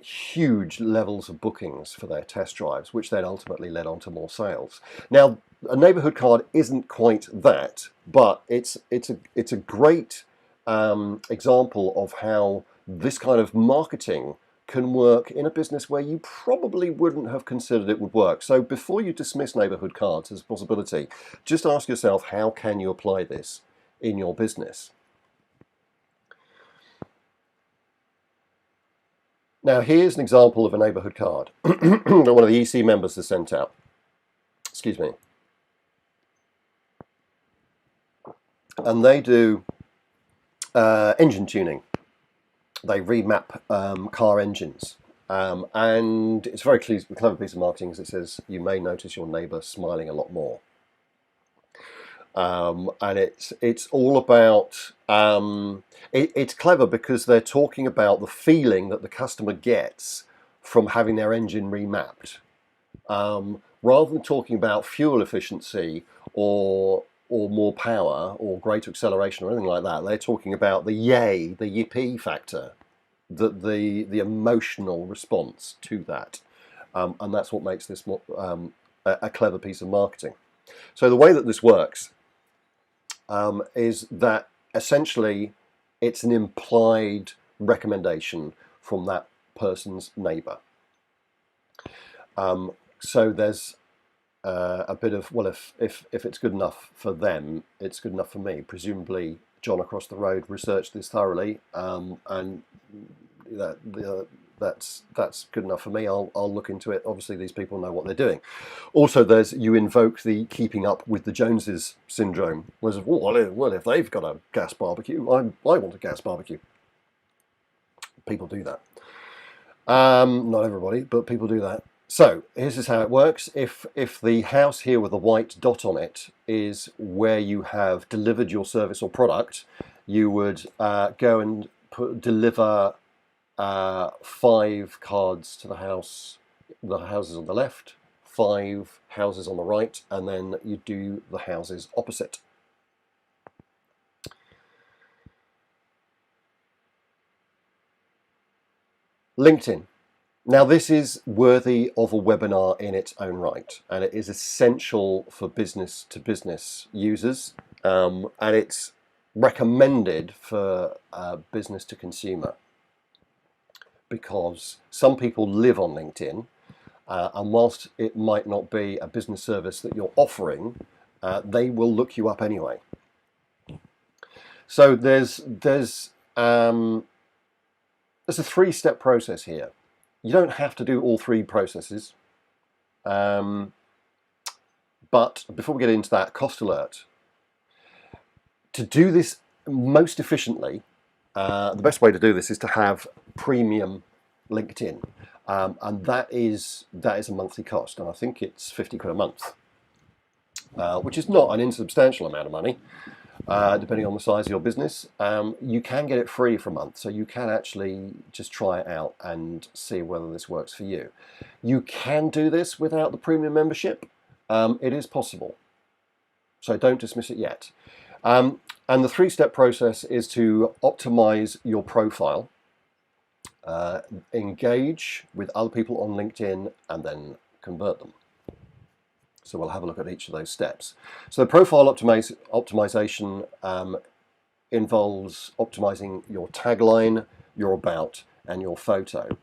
huge levels of bookings for their test drives, which then ultimately led on to more sales. Now, a neighbourhood card isn't quite that, but it's a great example of how this kind of marketing can work in a business where you probably wouldn't have considered it would work. So before you dismiss neighbourhood cards as a possibility, just ask yourself, how can you apply this in your business? Now, here's an example of a neighbourhood card that one of the EC members has sent out. Excuse me. And they do engine tuning. They remap car engines. And it's a very clever piece of marketing, because it says, you may notice your neighbour smiling a lot more. And it's all about, it's clever because they're talking about the feeling that the customer gets from having their engine remapped. Rather than talking about fuel efficiency or more power or greater acceleration or anything like that, they're talking about the yippee factor, the emotional response to that. And that's what makes this a clever piece of marketing. So the way that this works is that essentially it's an implied recommendation from that person's neighbour. So there's a bit of, well, if it's good enough for them, it's good enough for me. Presumably John across the road researched this thoroughly, and that's good enough for me. I'll look into it. Obviously, these people know what they're doing. Also, you invoke the keeping up with the Joneses syndrome. Whereas, well, if they've got a gas barbecue, I want a gas barbecue. People do that. Not everybody, but people do that. So here's how it works. If the house here with a white dot on it is where you have delivered your service or product, you would go and deliver 5 cards to the houses on the left, 5 houses on the right, and then you do the houses opposite. LinkedIn. Now, this is worthy of a webinar in its own right, and it is essential for business-to-business users, and it's recommended for business-to-consumer, because some people live on LinkedIn, and whilst it might not be a business service that you're offering, they will look you up anyway. So there's a 3-step process here. You don't have to do all 3 processes, but before we get into that, cost alert. To do this most efficiently, the best way to do this is to have premium LinkedIn, and that is a monthly cost, and I think it's 50 quid a month, which is not an insubstantial amount of money. depending on the size of your business. You can get it free for a month, so you can actually just try it out and see whether this works for you. You can do this without the premium membership. It is possible, so don't dismiss it yet. And the three-step process is to optimize your profile, engage with other people on LinkedIn, and then convert them. So we'll have a look at each of those steps. So the profile optimization involves optimizing your tagline, your about, and your photo.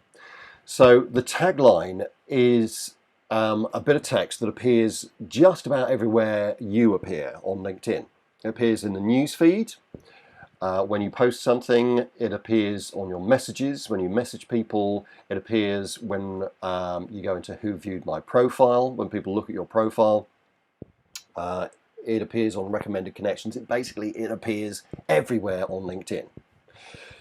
So the tagline is a bit of text that appears just about everywhere you appear on LinkedIn. It appears in the news feed. When you post something, it appears on your messages. When you message people, it appears when you go into who viewed my profile. When people look at your profile, it appears on recommended connections. It appears everywhere on LinkedIn.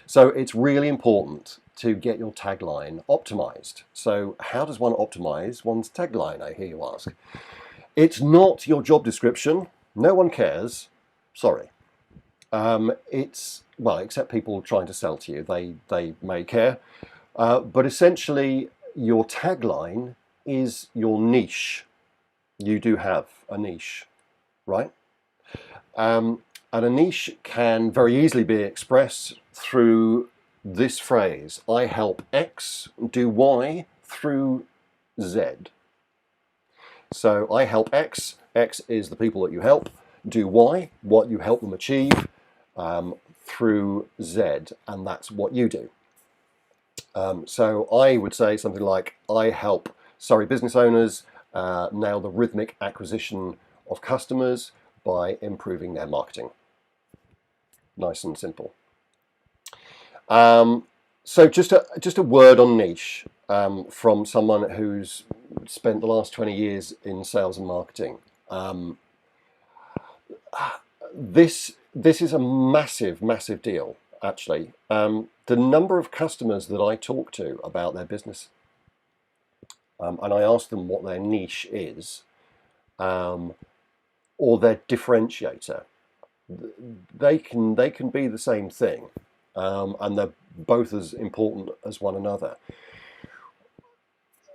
So it's really important to get your tagline optimized. So how does one optimize one's tagline, I hear you ask? It's not your job description. No one cares. Sorry. It's, well, except people trying to sell to you, they may care. But essentially, your tagline is your niche. You do have a niche, right? And a niche can very easily be expressed through this phrase: I help X do Y through Z. So I help X. X is the people that you help. Do Y, what you help them achieve, through Z, and that's what you do. So I would say something like, I help Surrey business owners nail the rhythmic acquisition of customers by improving their marketing. Nice and simple. So just a word on niche from someone who's spent the last 20 years in sales and marketing. This is a massive deal, actually. The number of customers that I talk to about their business, and I ask them what their niche is, or their differentiator. They can be the same thing, and they're both as important as one another.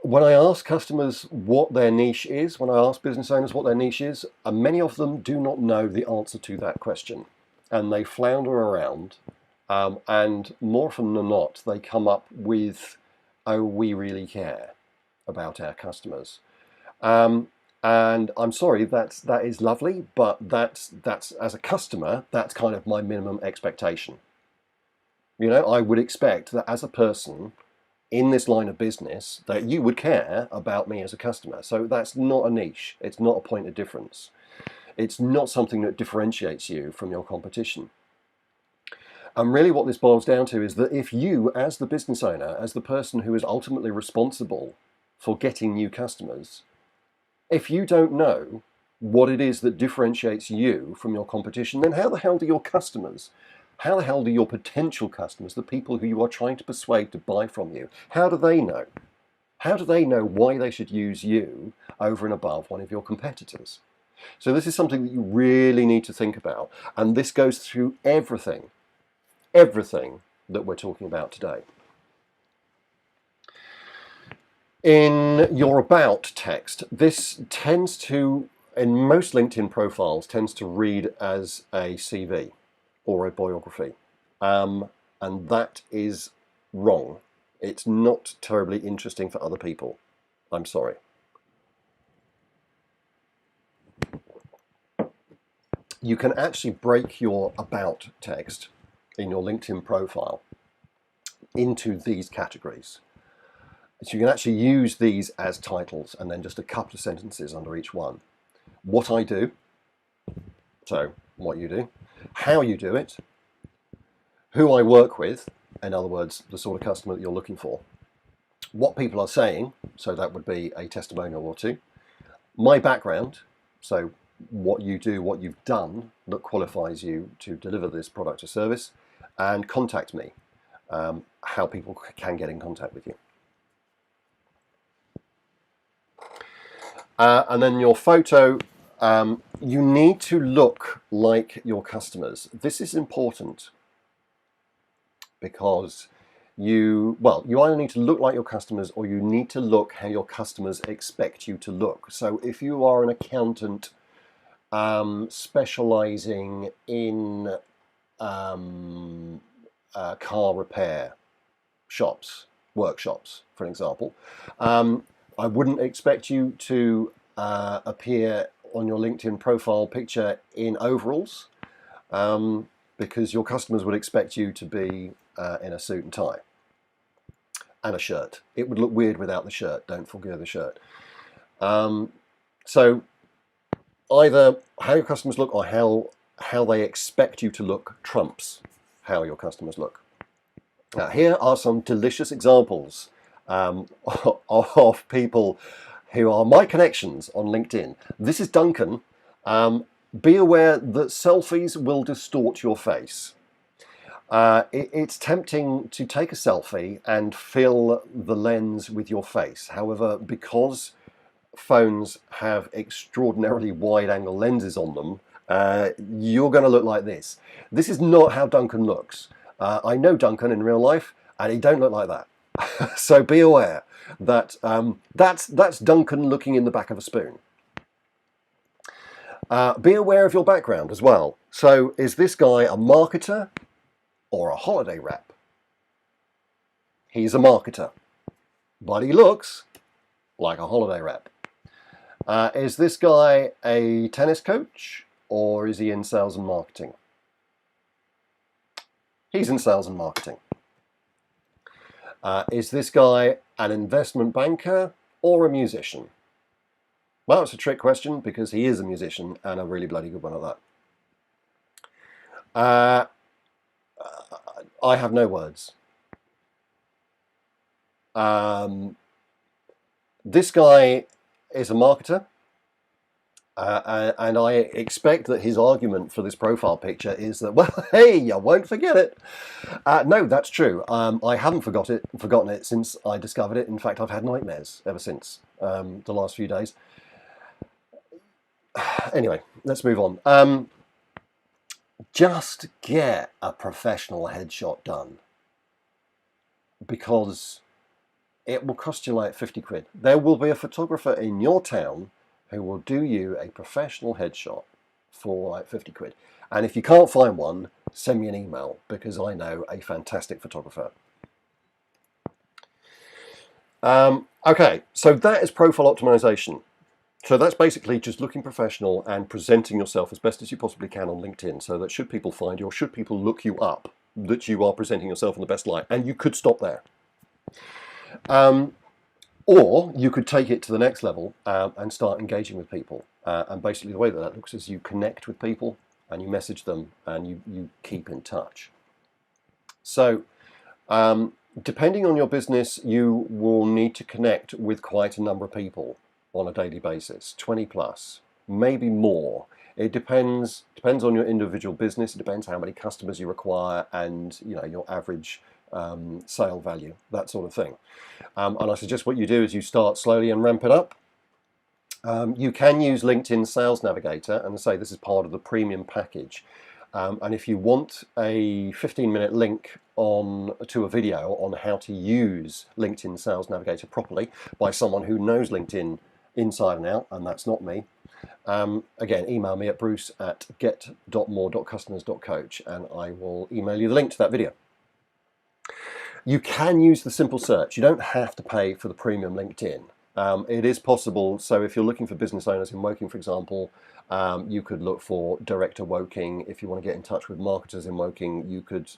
When I ask customers what their niche is, when I ask business owners what their niche is, many of them do not know the answer to that question, and they flounder around, and more often than not, they come up with, oh, we really care about our customers. And I'm sorry, that is lovely, but that's as a customer, that's kind of my minimum expectation. You know, I would expect that as a person in this line of business, that you would care about me as a customer. So that's not a niche. It's not a point of difference. It's not something that differentiates you from your competition. And really what this boils down to is that if you, as the business owner, as the person who is ultimately responsible for getting new customers, if you don't know what it is that differentiates you from your competition, then how the hell do your customers, how the hell do your potential customers, the people who you are trying to persuade to buy from you, how do they know? How do they know why they should use you over and above one of your competitors? So this is something that you really need to think about. And this goes through everything that we're talking about today. In your about text, this tends to, in most LinkedIn profiles, tends to read as a CV or a biography. And that is wrong. It's not terribly interesting for other people. I'm sorry. You can actually break your about text in your LinkedIn profile into these categories. So you can actually use these as titles and then just a couple of sentences under each one. What I do, so what you do, how you do it, who I work with, in other words, the sort of customer that you're looking for, what people are saying, so that would be a testimonial or two, my background, so what you do, what you've done that qualifies you to deliver this product or service, and contact me, how people can get in contact with you. And then your photo, You need to look like your customers. This is important because you either need to look like your customers or you need to look how your customers expect you to look. So if you are an accountant specializing in car repair shops, workshops, for example, I wouldn't expect you to appear on your LinkedIn profile picture in overalls, because your customers would expect you to be in a suit and tie and a shirt. It would look weird without the shirt. Don't forget the shirt. So either how your customers look or how they expect you to look trumps how your customers look. Here are some delicious examples of people who are my connections on LinkedIn. This is Duncan. Be aware that selfies will distort your face. It's tempting to take a selfie and fill the lens with your face. However, because phones have extraordinarily wide angle lenses on them, you're going to look like this. This is not how Duncan looks. I know Duncan in real life, and he don't look like that. So be aware that that's Duncan looking in the back of a spoon. Be aware of your background as well. So is this guy a marketer or a holiday rep? He's a marketer, but he looks like a holiday rep. Is this guy a tennis coach or is he in sales and marketing? He's in sales and marketing. Is this guy an investment banker or a musician? Well, it's a trick question because he is a musician and a really bloody good one at that. I have no words. This guy is a marketer. And I expect that his argument for this profile picture is that, well, hey, you won't forget it. No, that's true. I haven't forgotten it since I discovered it. In fact, I've had nightmares ever since the last few days. Anyway, let's move on. Just get a professional headshot done because it will cost you like 50 quid. There will be a photographer in your town who will do you a professional headshot for like 50 quid. And if you can't find one, send me an email because I know a fantastic photographer. Okay, so that is profile optimization. So that's basically just looking professional and presenting yourself as best as you possibly can on LinkedIn so that should people find you or should people look you up, that you are presenting yourself in the best light. And you could stop there. Or you could take it to the next level and start engaging with people. And basically the way that looks is you connect with people and you message them and you keep in touch. So depending on your business, you will need to connect with quite a number of people on a daily basis, 20 plus, maybe more. It depends on your individual business. It depends how many customers you require and your average sale value, that sort of thing. And I suggest what you do is you start slowly and ramp it up. You can use LinkedIn Sales Navigator, and say this is part of the premium package. And if you want a 15-minute link to a video on how to use LinkedIn Sales Navigator properly by someone who knows LinkedIn inside and out, and that's not me, again, email me at bruce@get.more.customers.coach and I will email you the link to that video. You can use the simple search. You don't have to pay for the premium LinkedIn. It is possible. So if you're looking for business owners in Woking, for example, you could look for Director Woking. If you want to get in touch with marketers in Woking, you could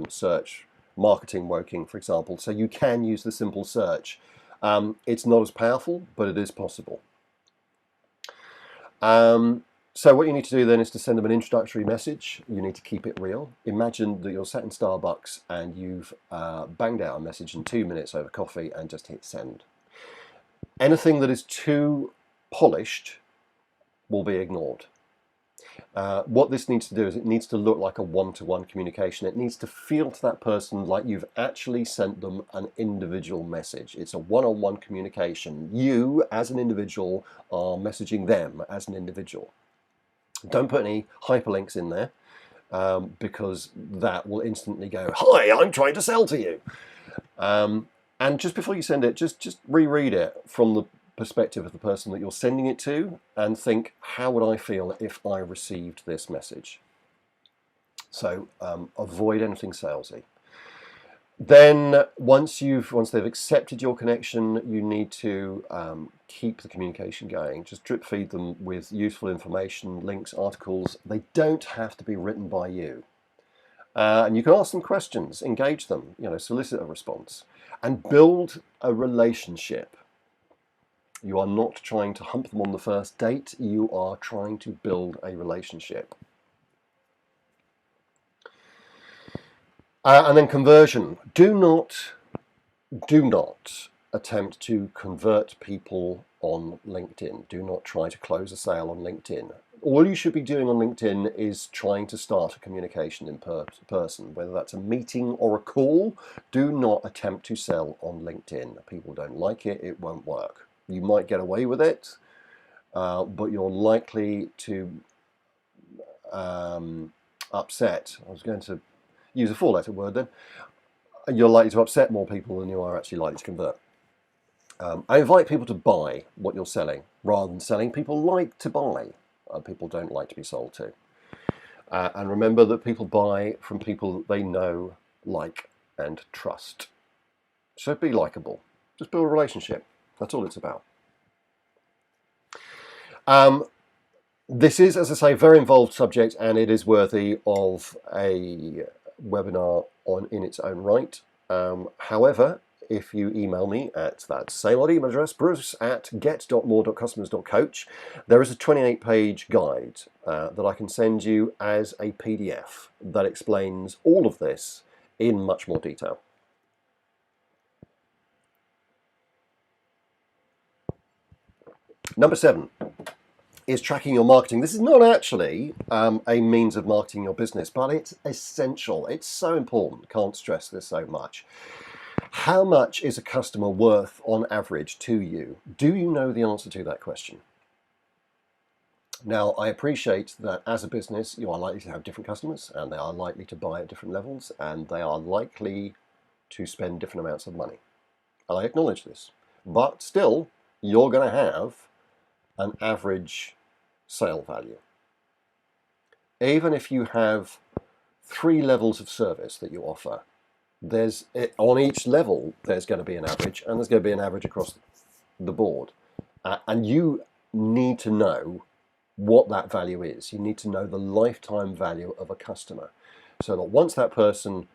search Marketing Woking, for example. So you can use the simple search. It's not as powerful, but it is possible. So what you need to do then is to send them an introductory message. You need to keep it real. Imagine that you're sat in Starbucks and you've banged out a message in 2 minutes over coffee and just hit send. Anything that is too polished will be ignored. What this needs to do is it needs to look like a one-to-one communication. It needs to feel to that person like you've actually sent them an individual message. It's a one-on-one communication. You, as an individual, are messaging them as an individual. Don't put any hyperlinks in there because that will instantly go, "Hi, I'm trying to sell to you." And just before you send it, just reread it from the perspective of the person that you're sending it to and think, how would I feel if I received this message? So avoid anything salesy. Then once they've accepted your connection, you need to keep the communication going. Just drip feed them with useful information, links, articles. They don't have to be written by you. And you can ask them questions, engage them, solicit a response, and build a relationship. You are not trying to hump them on the first date. You are trying to build a relationship. And then conversion. Do not attempt to convert people on LinkedIn. Do not try to close a sale on LinkedIn. All you should be doing on LinkedIn is trying to start a communication in person, whether that's a meeting or a call. Do not attempt to sell on LinkedIn. People don't like it. It won't work. You might get away with it, but you're likely to upset. I was going to use a four-letter word then. You're likely to upset more people than you are actually likely to convert. I invite people to buy what you're selling rather than selling. People like to buy. People don't like to be sold to. And remember that people buy from people that they know, like, and trust. So be likable. Just build a relationship. That's all it's about. This is, as I say, a very involved subject, and it is worthy of a webinar in its own right. However, if you email me at that same old email address, bruce@get.more.customers.coach, there is a 28-page guide that I can send you as a PDF that explains all of this in much more detail. Number 7 is tracking your marketing. This is not actually a means of marketing your business, but it's essential. It's so important. Can't stress this so much. How much is a customer worth on average to you? Do you know the answer to that question? Now, I appreciate that as a business, you are likely to have different customers, and they are likely to buy at different levels, and they are likely to spend different amounts of money. And I acknowledge this. But still, you're going to have an average sale value. Even if you have 3 levels of service that you offer, on each level there's going to be an average, and there's going to be an average across the board. And you need to know what that value is. You need to know the lifetime value of a customer, so that once that person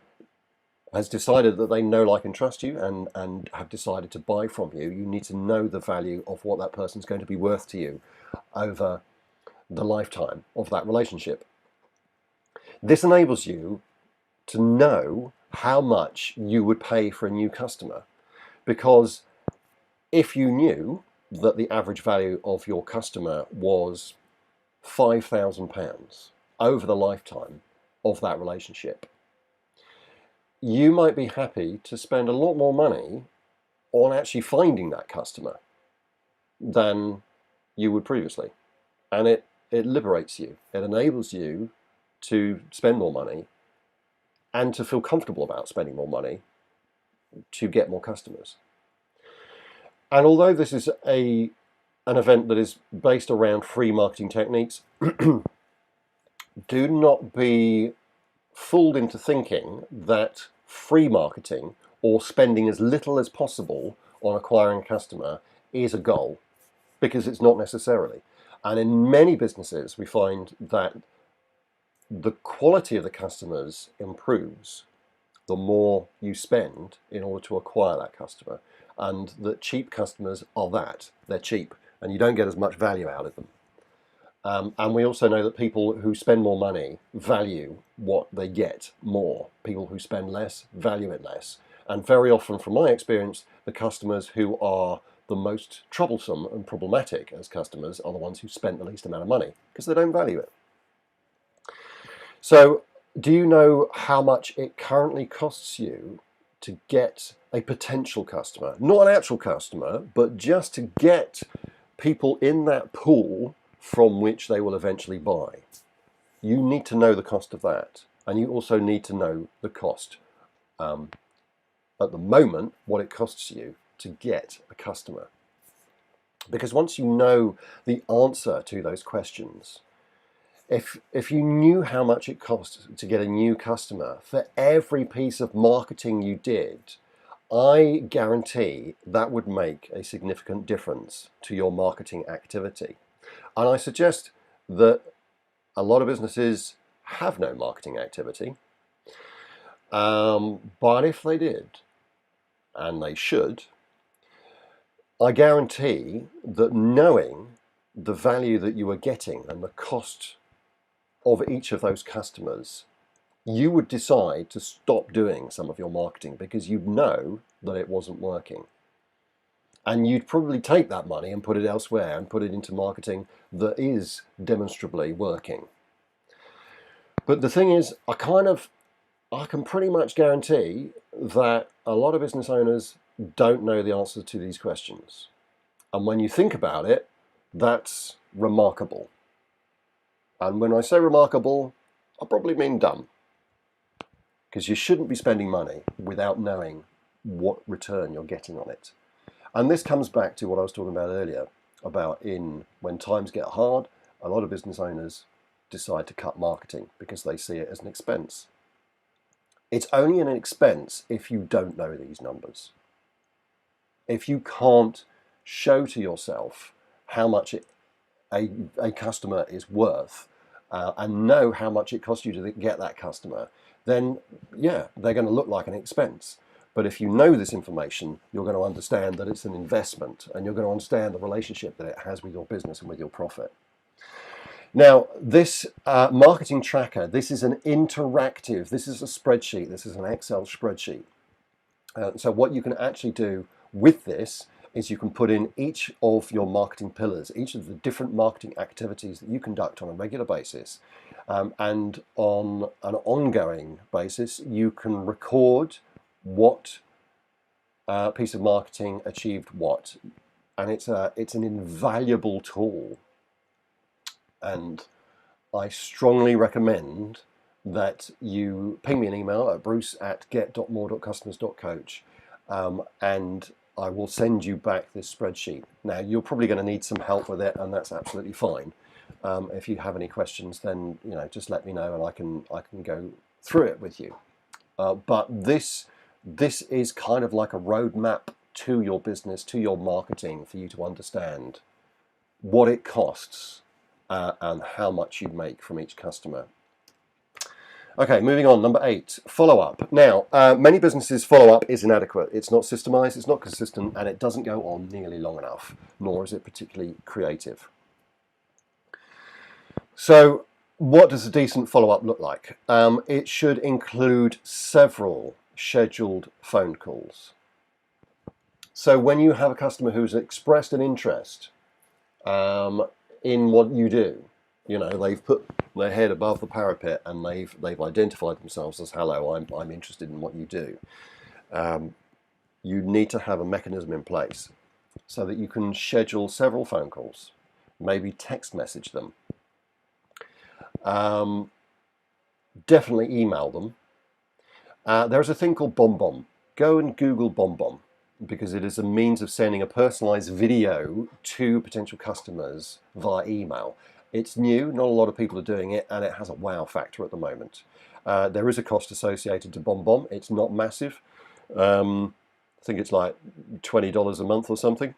has decided that they know, like, and trust you and have decided to buy from you, you need to know the value of what that person's going to be worth to you over the lifetime of that relationship. This enables you to know how much you would pay for a new customer, because if you knew that the average value of your customer was £5,000 over the lifetime of that relationship, you might be happy to spend a lot more money on actually finding that customer than you would previously. And it liberates you. It enables you to spend more money and to feel comfortable about spending more money to get more customers. And although this is an event that is based around free marketing techniques, do not be fooled into thinking that free marketing, or spending as little as possible on acquiring a customer, is a goal, because it's not necessarily. And in many businesses, we find that the quality of the customers improves the more you spend in order to acquire that customer. And that cheap customers are that. They're cheap, and you don't get as much value out of them. And we also know that people who spend more money value what they get more. People who spend less value it less. And very often, from my experience, the customers who are the most troublesome and problematic as customers are the ones who spent the least amount of money, because they don't value it. So, do you know how much it currently costs you to get a potential customer? Not an actual customer, but just to get people in that pool from which they will eventually buy. You need to know the cost of that, and you also need to know the cost at the moment, what it costs you to get a customer. Because once you know the answer to those questions, if you knew how much it costs to get a new customer for every piece of marketing you did, I guarantee that would make a significant difference to your marketing activity. And I suggest that a lot of businesses have no marketing activity, but if they did, and they should, I guarantee that knowing the value that you are getting and the cost of each of those customers, you would decide to stop doing some of your marketing because you'd know that it wasn't working. And you'd probably take that money and put it elsewhere and put it into marketing that is demonstrably working. But the thing is, I can pretty much guarantee that a lot of business owners don't know the answer to these questions. And when you think about it, that's remarkable. And when I say remarkable, I probably mean dumb. Because you shouldn't be spending money without knowing what return you're getting on it. And this comes back to what I was talking about earlier, about when times get hard, a lot of business owners decide to cut marketing because they see it as an expense. It's only an expense if you don't know these numbers. If you can't show to yourself how much a customer is worth and know how much it costs you to get that customer, then yeah, they're going to look like an expense. But if you know this information, you're going to understand that it's an investment, and you're going to understand the relationship that it has with your business and with your profit. Now, this marketing tracker, this is an interactive, this is a spreadsheet, this is an Excel spreadsheet. So what you can actually do with this is you can put in each of your marketing pillars, each of the different marketing activities that you conduct on a regular basis. And on an ongoing basis, you can record what piece of marketing achieved what. And it's an invaluable tool. And I strongly recommend that you ping me an email at bruce@get.more.customers.coach, and I will send you back this spreadsheet. Now, you're probably going to need some help with it, and that's absolutely fine. If you have any questions, then just let me know, and I can go through it with you. But this is kind of like a roadmap to your business, to your marketing, for you to understand what it costs and how much you make from each customer. Okay, moving on. Number 8, follow-up. Now, many businesses' follow-up is inadequate. It's not systemized, it's not consistent, and it doesn't go on nearly long enough, nor is it particularly creative. So, what does a decent follow-up look like? It should include several scheduled phone calls. So when you have a customer who's expressed an interest in what you do, they've put their head above the parapet and they've identified themselves as, hello, I'm interested in what you do. You need to have a mechanism in place so that you can schedule several phone calls, maybe text message them. Definitely email them. There's a thing called BombBomb. Go and Google BombBomb, because it is a means of sending a personalized video to potential customers via email. It's new, not a lot of people are doing it, and it has a wow factor at the moment. There is a cost associated to BombBomb. It's not massive. I think it's like $20 a month or something.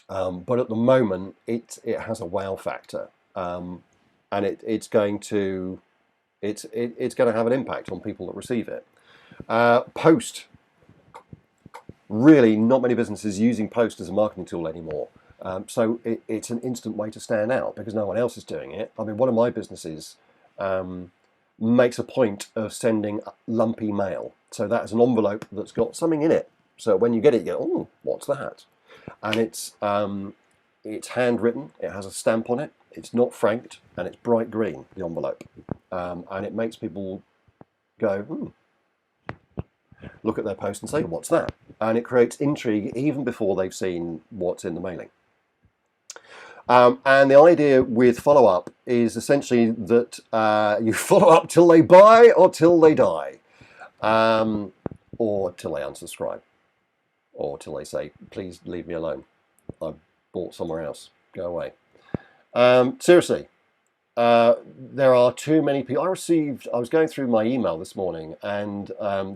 But at the moment, it has a wow factor. And it's going to have an impact on people that receive it. Post. Really, not many businesses using Post as a marketing tool anymore. So it's an instant way to stand out because no one else is doing it. I mean, one of my businesses makes a point of sending lumpy mail. So that's an envelope that's got something in it. So when you get it, you go, oh, what's that? And it's handwritten. It has a stamp on it. It's not franked, and it's bright green, the envelope. And it makes people go, look at their post and say, what's that? And it creates intrigue even before they've seen what's in the mailing. And the idea with follow-up is essentially that you follow up till they buy or till they die, or till they unsubscribe, or till they say, please leave me alone. I bought somewhere else. Go away. Seriously, there are too many people. I was going through my email this morning, and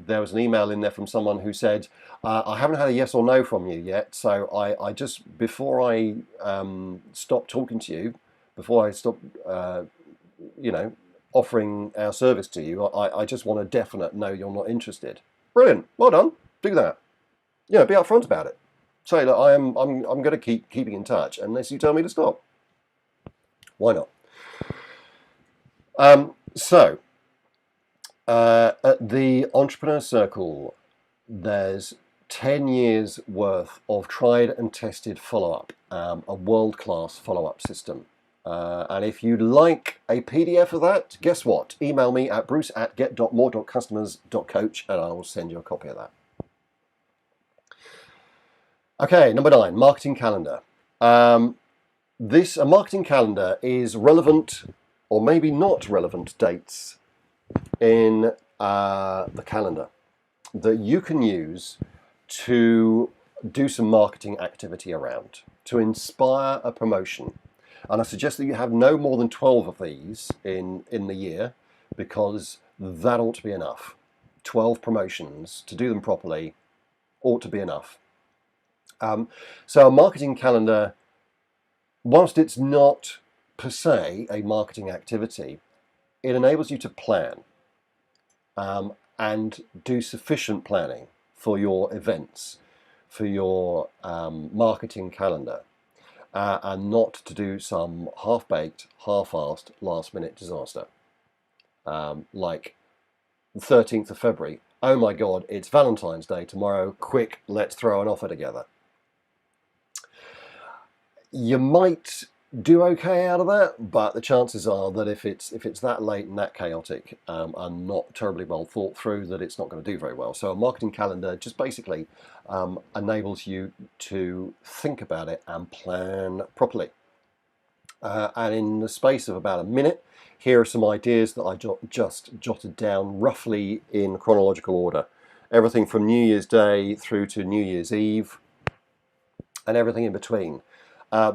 there was an email in there from someone who said, I haven't had a yes or no from you yet, so I just, before I stop talking to you, before I stop, offering our service to you, I just want a definite no, you're not interested. Brilliant. Well done. Do that. Be upfront about it. Say that I'm going to keep keeping in touch unless you tell me to stop. Why not? So, at the Entrepreneur Circle, there's 10 years worth of tried and tested follow-up, a world-class follow-up system. And if you'd like a PDF of that, guess what? Email me at bruce@get.more.customers.coach and I will send you a copy of that. Okay, number 9, marketing calendar. A marketing calendar is relevant or maybe not relevant dates in the calendar that you can use to do some marketing activity around, to inspire a promotion. And I suggest that you have no more than 12 of these in the year, because that ought to be enough. 12 promotions, to do them properly, ought to be enough. So a marketing calendar, whilst it's not per se a marketing activity, it enables you to plan and do sufficient planning for your events, for your marketing calendar, and not to do some half-baked, half-assed, last-minute disaster. Like the 13th of February, oh my God, it's Valentine's Day tomorrow, quick, let's throw an offer together. You might do okay out of that, but the chances are that if it's that late and that chaotic and not terribly well thought through, that it's not going to do very well. So a marketing calendar just basically enables you to think about it and plan properly. And in the space of about a minute, here are some ideas that I just jotted down roughly in chronological order. Everything from New Year's Day through to New Year's Eve and everything in between.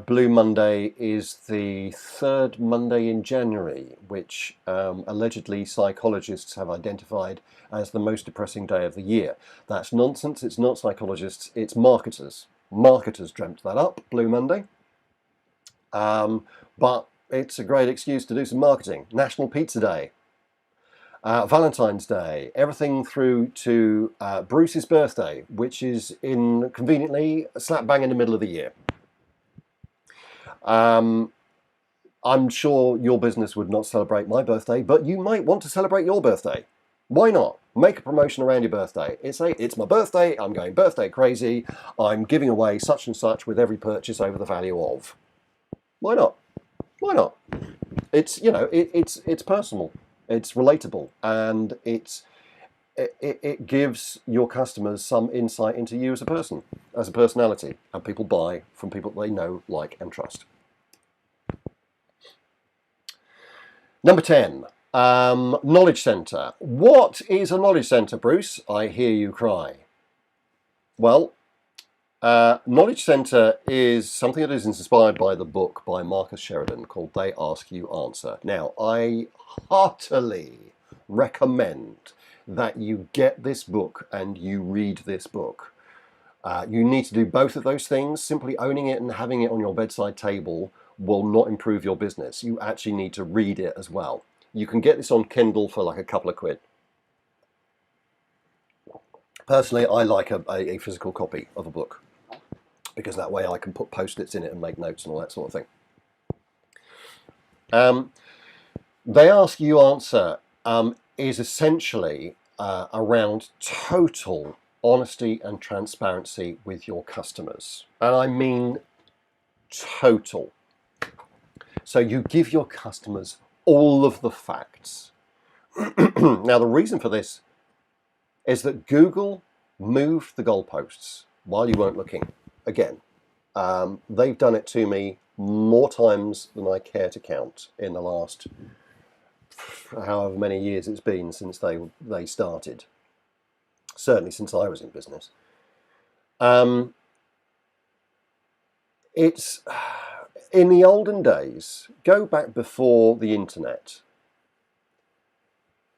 Blue Monday is the third Monday in January, which allegedly psychologists have identified as the most depressing day of the year. That's nonsense. It's not psychologists, it's marketers. Marketers dreamt that up, Blue Monday. But it's a great excuse to do some marketing. National Pizza Day, Valentine's Day, everything through to Bruce's birthday, which is conveniently slap bang in the middle of the year. I'm sure your business would not celebrate my birthday, but you might want to celebrate your birthday. Why not? Make a promotion around your birthday. It's my birthday, I'm going birthday crazy, I'm giving away such and such with every purchase over the value of. Why not? Why not? It's it's personal, it's relatable, and it gives your customers some insight into you as a person, as a personality, and people buy from people they know, like, and trust. Number 10, knowledge center. What is a knowledge center, Bruce? I hear you cry. Well, knowledge center is something that is inspired by the book by Marcus Sheridan called They Ask You Answer. Now, I heartily recommend that you get this book and you read this book. You need to do both of those things. Simply owning it and having it on your bedside table will not improve your business. You actually need to read it as well. You can get this on Kindle for like a couple of quid. Personally, I like a physical copy of a book, because that way I can put post-its in it and make notes and all that sort of thing. They Ask You Answer is essentially around total honesty and transparency with your customers. And I mean total. So you give your customers all of the facts. Now, the reason for this is that Google moved the goalposts while you weren't looking. Again, they've done it to me more times than I care to count in the last however many years it's been since they started. Certainly since I was in business. It's in the olden days, go back before the internet,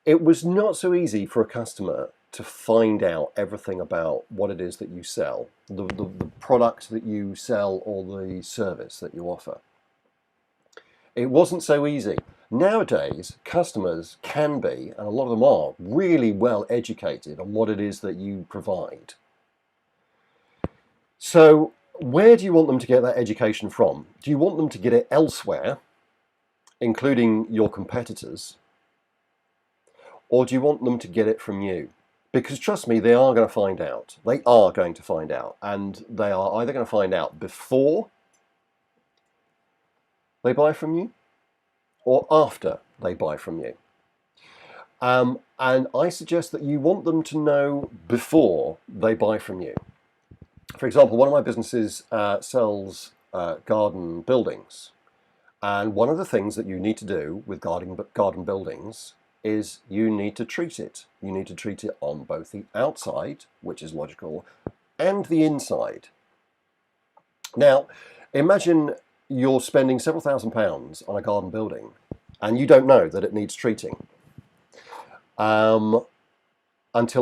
it was not so easy for a customer to find out everything about what it is that you sell, the product that you sell or the service that you offer. It wasn't so easy. Nowadays, customers can be, and a lot of them are, really well educated on what it is that you provide. So where do you want them to get that education from? Do you want them to get it elsewhere, including your competitors? Or do you want them to get it from you? Because trust me, they are going to find out. They are going to find out. And they are either going to find out before they buy from you or after they buy from you. And I suggest that you want them to know before they buy from you. For example, one of my businesses sells garden buildings. And one of the things that you need to do with garden buildings is you need to treat it. You need to treat it on both the outside, which is logical, and the inside. Now, imagine you're spending several £1,000s on a garden building and you don't know that it needs treating until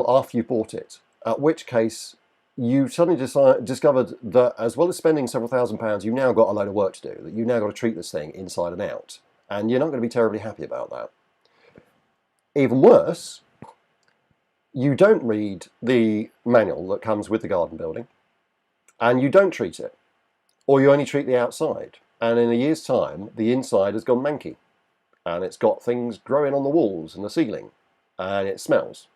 after you bought it, at which case you suddenly discovered that as well as spending several £1,000s, you've now got a load of work to do, that you've now got to treat this thing inside and out, and you're not going to be terribly happy about that. Even worse, you don't read the manual that comes with the garden building, and you don't treat it, or you only treat the outside, and in a year's time, the inside has gone manky, and it's got things growing on the walls and the ceiling, and it smells.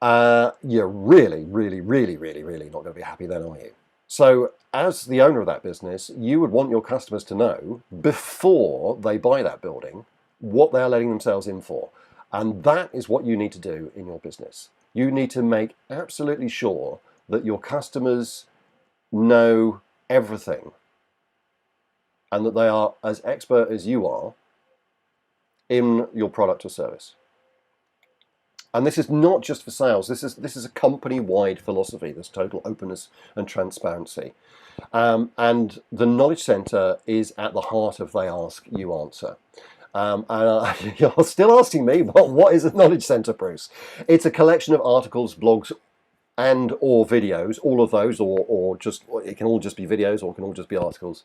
You're really, really, really, really, really not going to be happy then, are you? So as the owner of that business, you would want your customers to know before they buy that building what they're letting themselves in for. And that is what you need to do in your business. You need to make absolutely sure that your customers know everything and that they are as expert as you are in your product or service. And this is not just for sales. This is a company-wide philosophy. There's total openness and transparency. And the Knowledge Centre is at the heart of They Ask, You Answer. You're still asking me, but what is a Knowledge Centre, Bruce? It's a collection of articles, blogs, and or videos, all of those, or just, it can all just be videos, or it can all just be articles.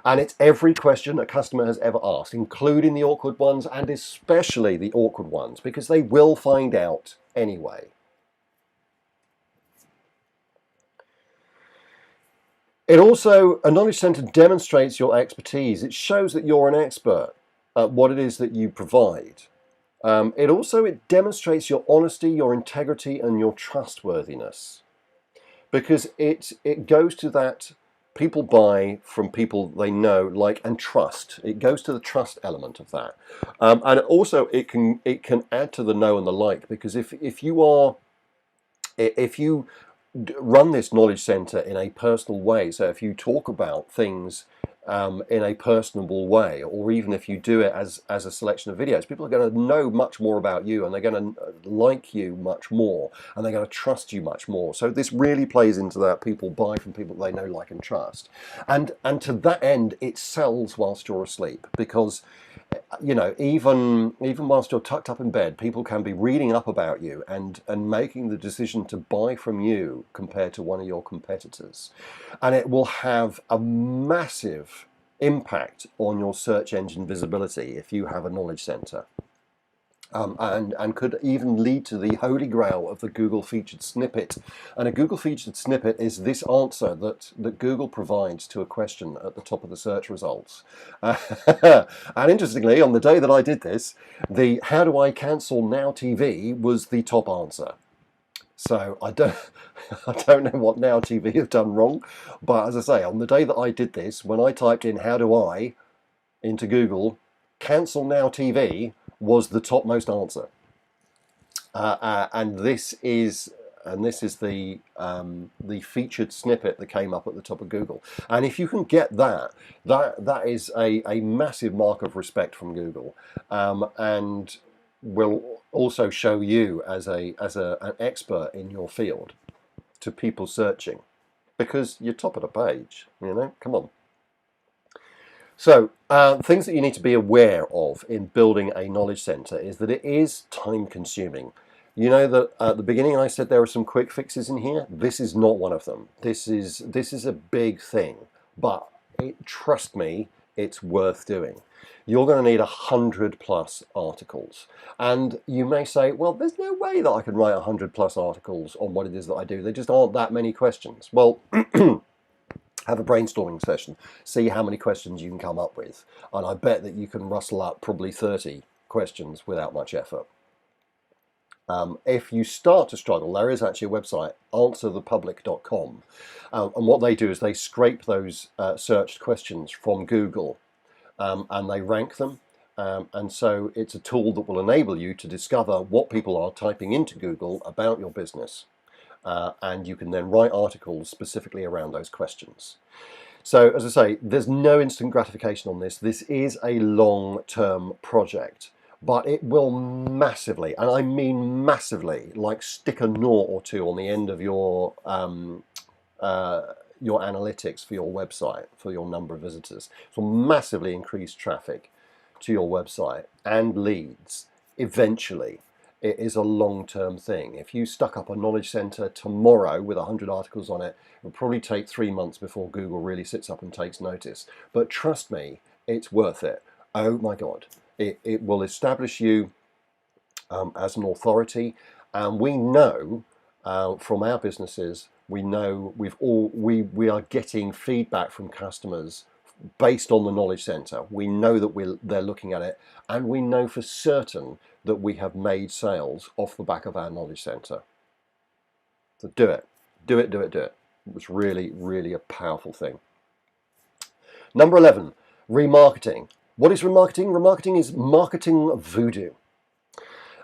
And it's every question a customer has ever asked, including the awkward ones, and especially the awkward ones, because they will find out anyway. It also, a Knowledge Centre demonstrates your expertise. It shows that you're an expert at what it is that you provide. It demonstrates your honesty, your integrity, and your trustworthiness, because it goes to that people buy from people they know, like, and trust. It goes to the trust element of that, and also it can add to the know and the like, because if you run this Knowledge Centre in a personal way, so if you talk about things in a personable way, or even if you do it as a selection of videos, people are going to know much more about you, and they're going to like you much more, and they're going to trust you much more. So this really plays into that. People buy from people they know, like, and trust, and to that end, it sells whilst you're asleep, because you know, even whilst you're tucked up in bed, people can be reading up about you and making the decision to buy from you compared to one of your competitors. And it will have a massive impact on your search engine visibility if you have a Knowledge Centre. And could even lead to the holy grail of the Google featured snippet. And a Google featured snippet is this answer that Google provides to a question at the top of the search results. And interestingly, on the day that I did this, the "How do I cancel now TV" was the top answer. So I don't know what Now TV have done wrong, but as I say, on the day that I did this, when I typed in "How do I" into Google, "Cancel Now TV" was the topmost answer, and this is and this is the featured snippet that came up at the top of Google. And if you can get that, that is a massive mark of respect from Google, and will also show you as an expert in your field to people searching, because you're top of the page. You know, come on. So things that you need to be aware of in building a knowledge center is that it is time consuming. You know that at the beginning I said there are some quick fixes in here. This is not one of them. This is a big thing, but trust me, it's worth doing. You're going to need 100+ articles, and you may say, well, there's no way that I can write 100+ articles on what it is that I do. There just aren't that many questions. Well, have a brainstorming session, see how many questions you can come up with, and I bet that you can rustle up probably 30 questions without much effort. If you start to struggle, there is actually a website, answerthepublic.com, and what they do is they scrape those searched questions from Google, and they rank them, and so it's a tool that will enable you to discover what people are typing into Google about your business. And you can then write articles specifically around those questions. So as I say, there's no instant gratification on this. This is a long-term project, but it will massively, and I mean massively, like stick a naught or two on the end of your analytics for your website, for your number of visitors. It will massively increase traffic to your website and leads eventually. It is a long-term thing. If you stuck up a knowledge center tomorrow with 100 articles on it, it will probably take 3 months before Google really sits up and takes notice. But trust me, it's worth it. Oh my God. It will establish you as an authority. And we know from our businesses, we know we are getting feedback from customers based on the knowledge center. We know that they're looking at it, and we know for certain that we have made sales off the back of our knowledge center. So do it. Do it, do it, do it. It's really, really a powerful thing. Number 11, remarketing. What is remarketing? Remarketing is marketing voodoo.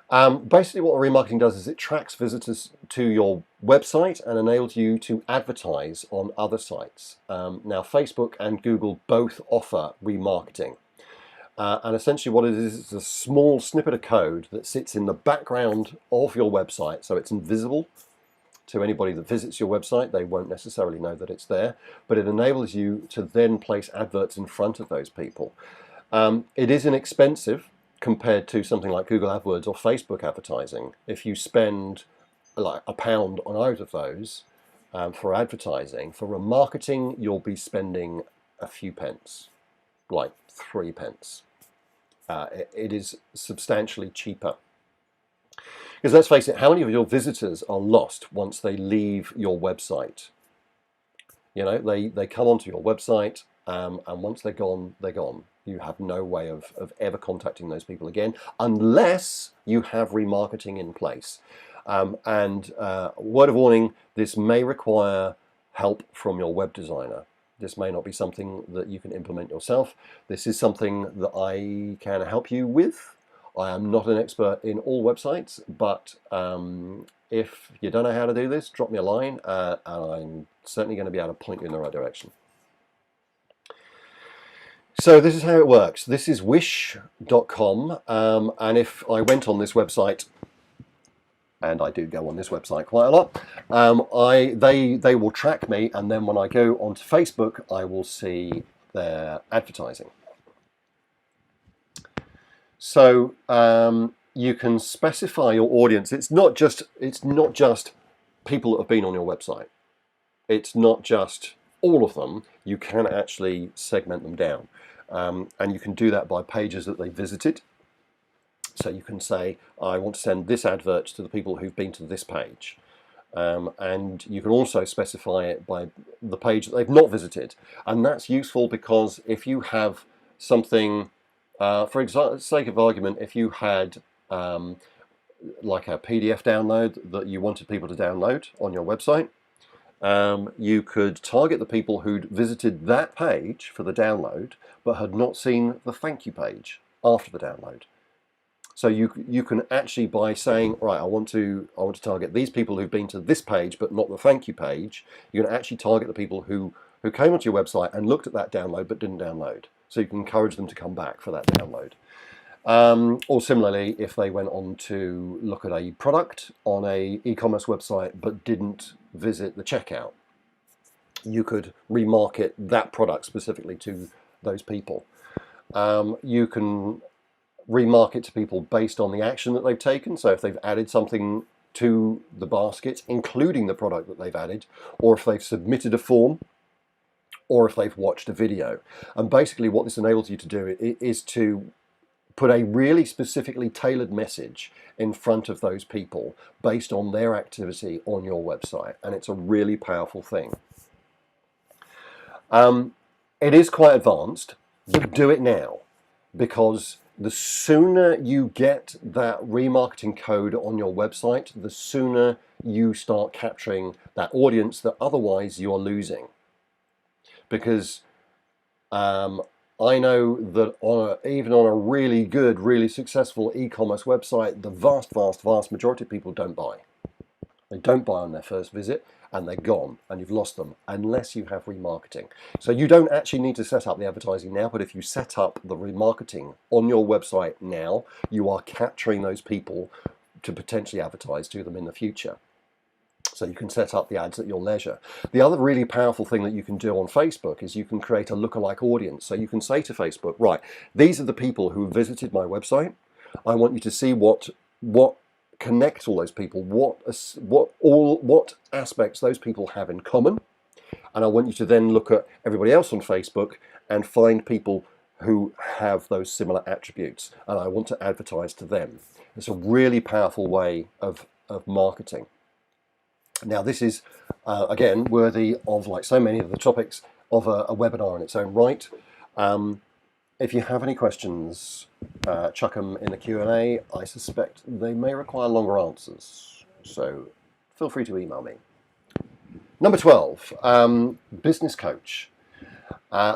Basically what remarketing does is it tracks visitors to your website and enables you to advertise on other sites. Now Facebook and Google both offer remarketing. And essentially what it is a small snippet of code that sits in the background of your website, so it's invisible to anybody that visits your website. They won't necessarily know that it's there, but it enables you to then place adverts in front of those people. It is inexpensive compared to something like Google AdWords or Facebook advertising. If you spend like £1 on either of those for advertising, for remarketing you'll be spending a few pence, like 3 pence. It is substantially cheaper. Because let's face it, how many of your visitors are lost once they leave your website? You know, they come onto your website, and once they're gone, they're gone. You have no way of ever contacting those people again, unless you have remarketing in place. And word of warning, this may require help from your web designer. This may not be something that you can implement yourself. This is something that I can help you with. I am not an expert in all websites, but if you don't know how to do this, drop me a line, and I'm certainly going to be able to point you in the right direction. So this is how it works. This is wish.com, and if I went on this website, and I do go on this website quite a lot, they will track me, and then when I go onto Facebook, I will see their advertising. So you can specify your audience. It's not just people that have been on your website. It's not just all of them. You can actually segment them down, and you can do that by pages that they visited. So you can say, I want to send this advert to the people who've been to this page. And you can also specify it by the page that they've not visited. And that's useful because if you have something, for sake of argument, if you had like a PDF download that you wanted people to download on your website, you could target the people who'd visited that page for the download, but had not seen the thank you page after the download. So you can actually, by saying, right, I want to target these people who've been to this page but not the thank you page, you can actually target the people who came onto your website and looked at that download but didn't download. So you can encourage them to come back for that download. Or similarly, if they went on to look at a product on a e-commerce website but didn't visit the checkout, you could remarket that product specifically to those people. You can remarket to people based on the action that they've taken. So if they've added something to the basket, including the product that they've added, or if they've submitted a form, or if they've watched a video. And basically what this enables you to do is to put a really specifically tailored message in front of those people based on their activity on your website. And it's a really powerful thing. It is quite advanced, but do it now, because the sooner you get that remarketing code on your website, the sooner you start capturing that audience that otherwise you're losing. Because I know that even on a really good, really successful e-commerce website, the vast majority of people don't buy. They don't buy on their first visit, and they're gone, and you've lost them, unless you have remarketing. So you don't actually need to set up the advertising now, but if you set up the remarketing on your website now, you are capturing those people to potentially advertise to them in the future. So you can set up the ads at your leisure. The other really powerful thing that you can do on Facebook is you can create a lookalike audience. So you can say to Facebook, right, these are the people who visited my website. I want you to see what connects all those people, what aspects those people have in common, and I want you to then look at everybody else on Facebook and find people who have those similar attributes, and I want to advertise to them. It's a really powerful way of marketing. Now this is again worthy of, like so many of the topics, of a webinar in its own right. If you have any questions, chuck them in the Q&A. I suspect they may require longer answers, so feel free to email me. Number 12, business coach.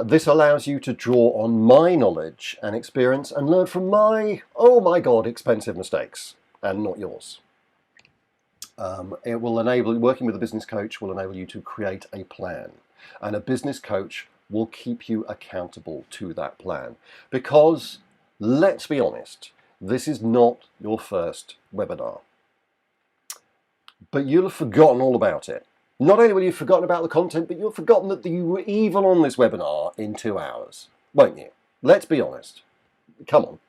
This allows you to draw on my knowledge and experience and learn from my, oh my God, expensive mistakes, and not yours. It will enable, working with a business coach will enable you to create a plan, and a business coach will keep you accountable to that plan. Because, let's be honest, this is not your first webinar. But you'll have forgotten all about it. Not only will you have forgotten about the content, but you'll have forgotten that you were even on this webinar in 2 hours, won't you? Let's be honest. Come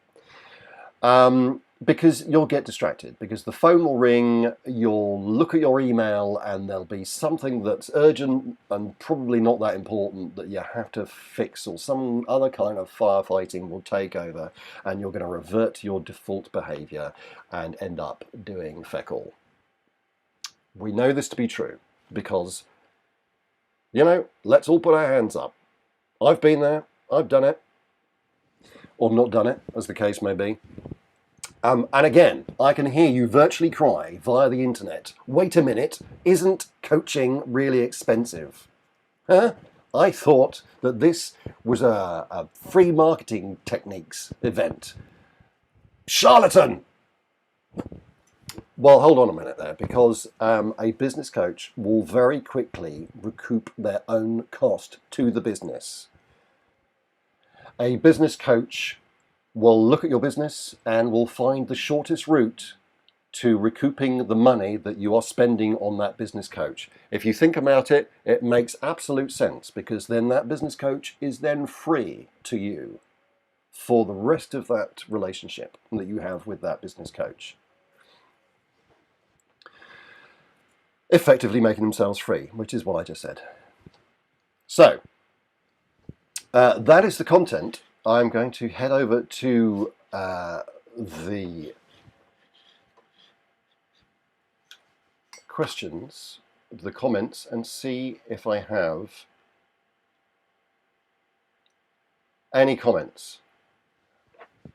on. Because you'll get distracted, because the phone will ring, you'll look at your email, and there'll be something that's urgent and probably not that important that you have to fix, or some other kind of firefighting will take over, and you're going to revert to your default behavior and end up doing feck all. We know this to be true because, you know, let's all put our hands up. I've been there, I've done it, or not done it, as the case may be. And again, I can hear you virtually cry via the internet. Wait a minute, isn't coaching really expensive? Huh? I thought that this was a free marketing techniques event. Charlatan! Well, hold on a minute there, because a business coach will very quickly recoup their own cost to the business. A business coach will look at your business and will find the shortest route to recouping the money that you are spending on that business coach. If you think about it, it makes absolute sense, because then that business coach is then free to you for the rest of that relationship that you have with that business coach. Effectively making themselves free, which is what I just said. So, that is the content. I'm going to head over to the questions, the comments, and see if I have any comments.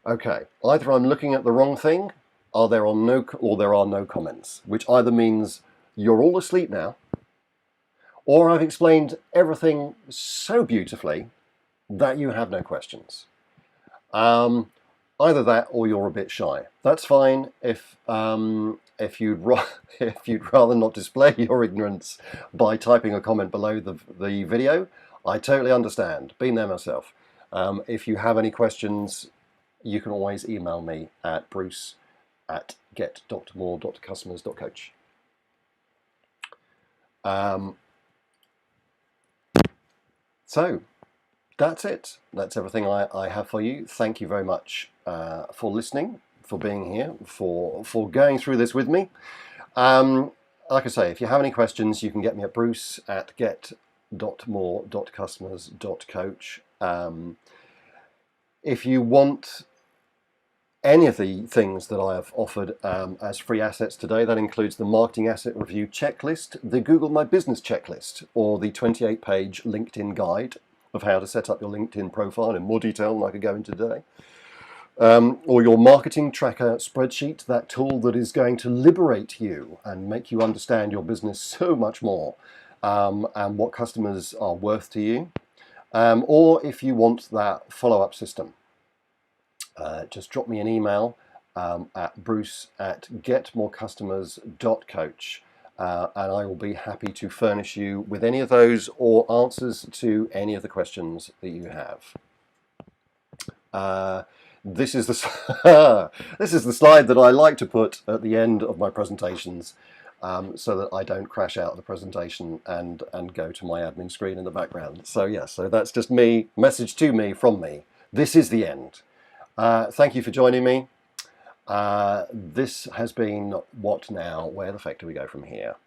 Okay, either I'm looking at the wrong thing, or there are no comments, which either means you're all asleep now, or I've explained everything so beautifully that you have no questions. Either that or you're a bit shy. That's fine if you'd if you'd rather not display your ignorance by typing a comment below the video. I totally understand. Been there myself. If you have any questions, you can always email me at bruce@get.more.customers.coach. So that's it. That's everything I have for you. Thank you very much for listening, for being here, for going through this with me. Like I say, if you have any questions, you can get me at bruce@get.more.customers.coach. If you want any of the things that I have offered as free assets today, that includes the Marketing Asset Review Checklist, the Google My Business Checklist, or the 28-page LinkedIn guide of how to set up your LinkedIn profile in more detail than I could go into today, or your marketing tracker spreadsheet, that tool that is going to liberate you and make you understand your business so much more, and what customers are worth to you, or if you want that follow-up system, just drop me an email at bruce@getmorecustomers.coach, and I will be happy to furnish you with any of those or answers to any of the questions that you have. This is the this is the slide that I like to put at the end of my presentations, so that I don't crash out of the presentation and go to my admin screen in the background. So yeah, so that's just me, message to me from me. This is the end. Thank you for joining me. This has been What Now? Where the Fuck Do We Go From Here?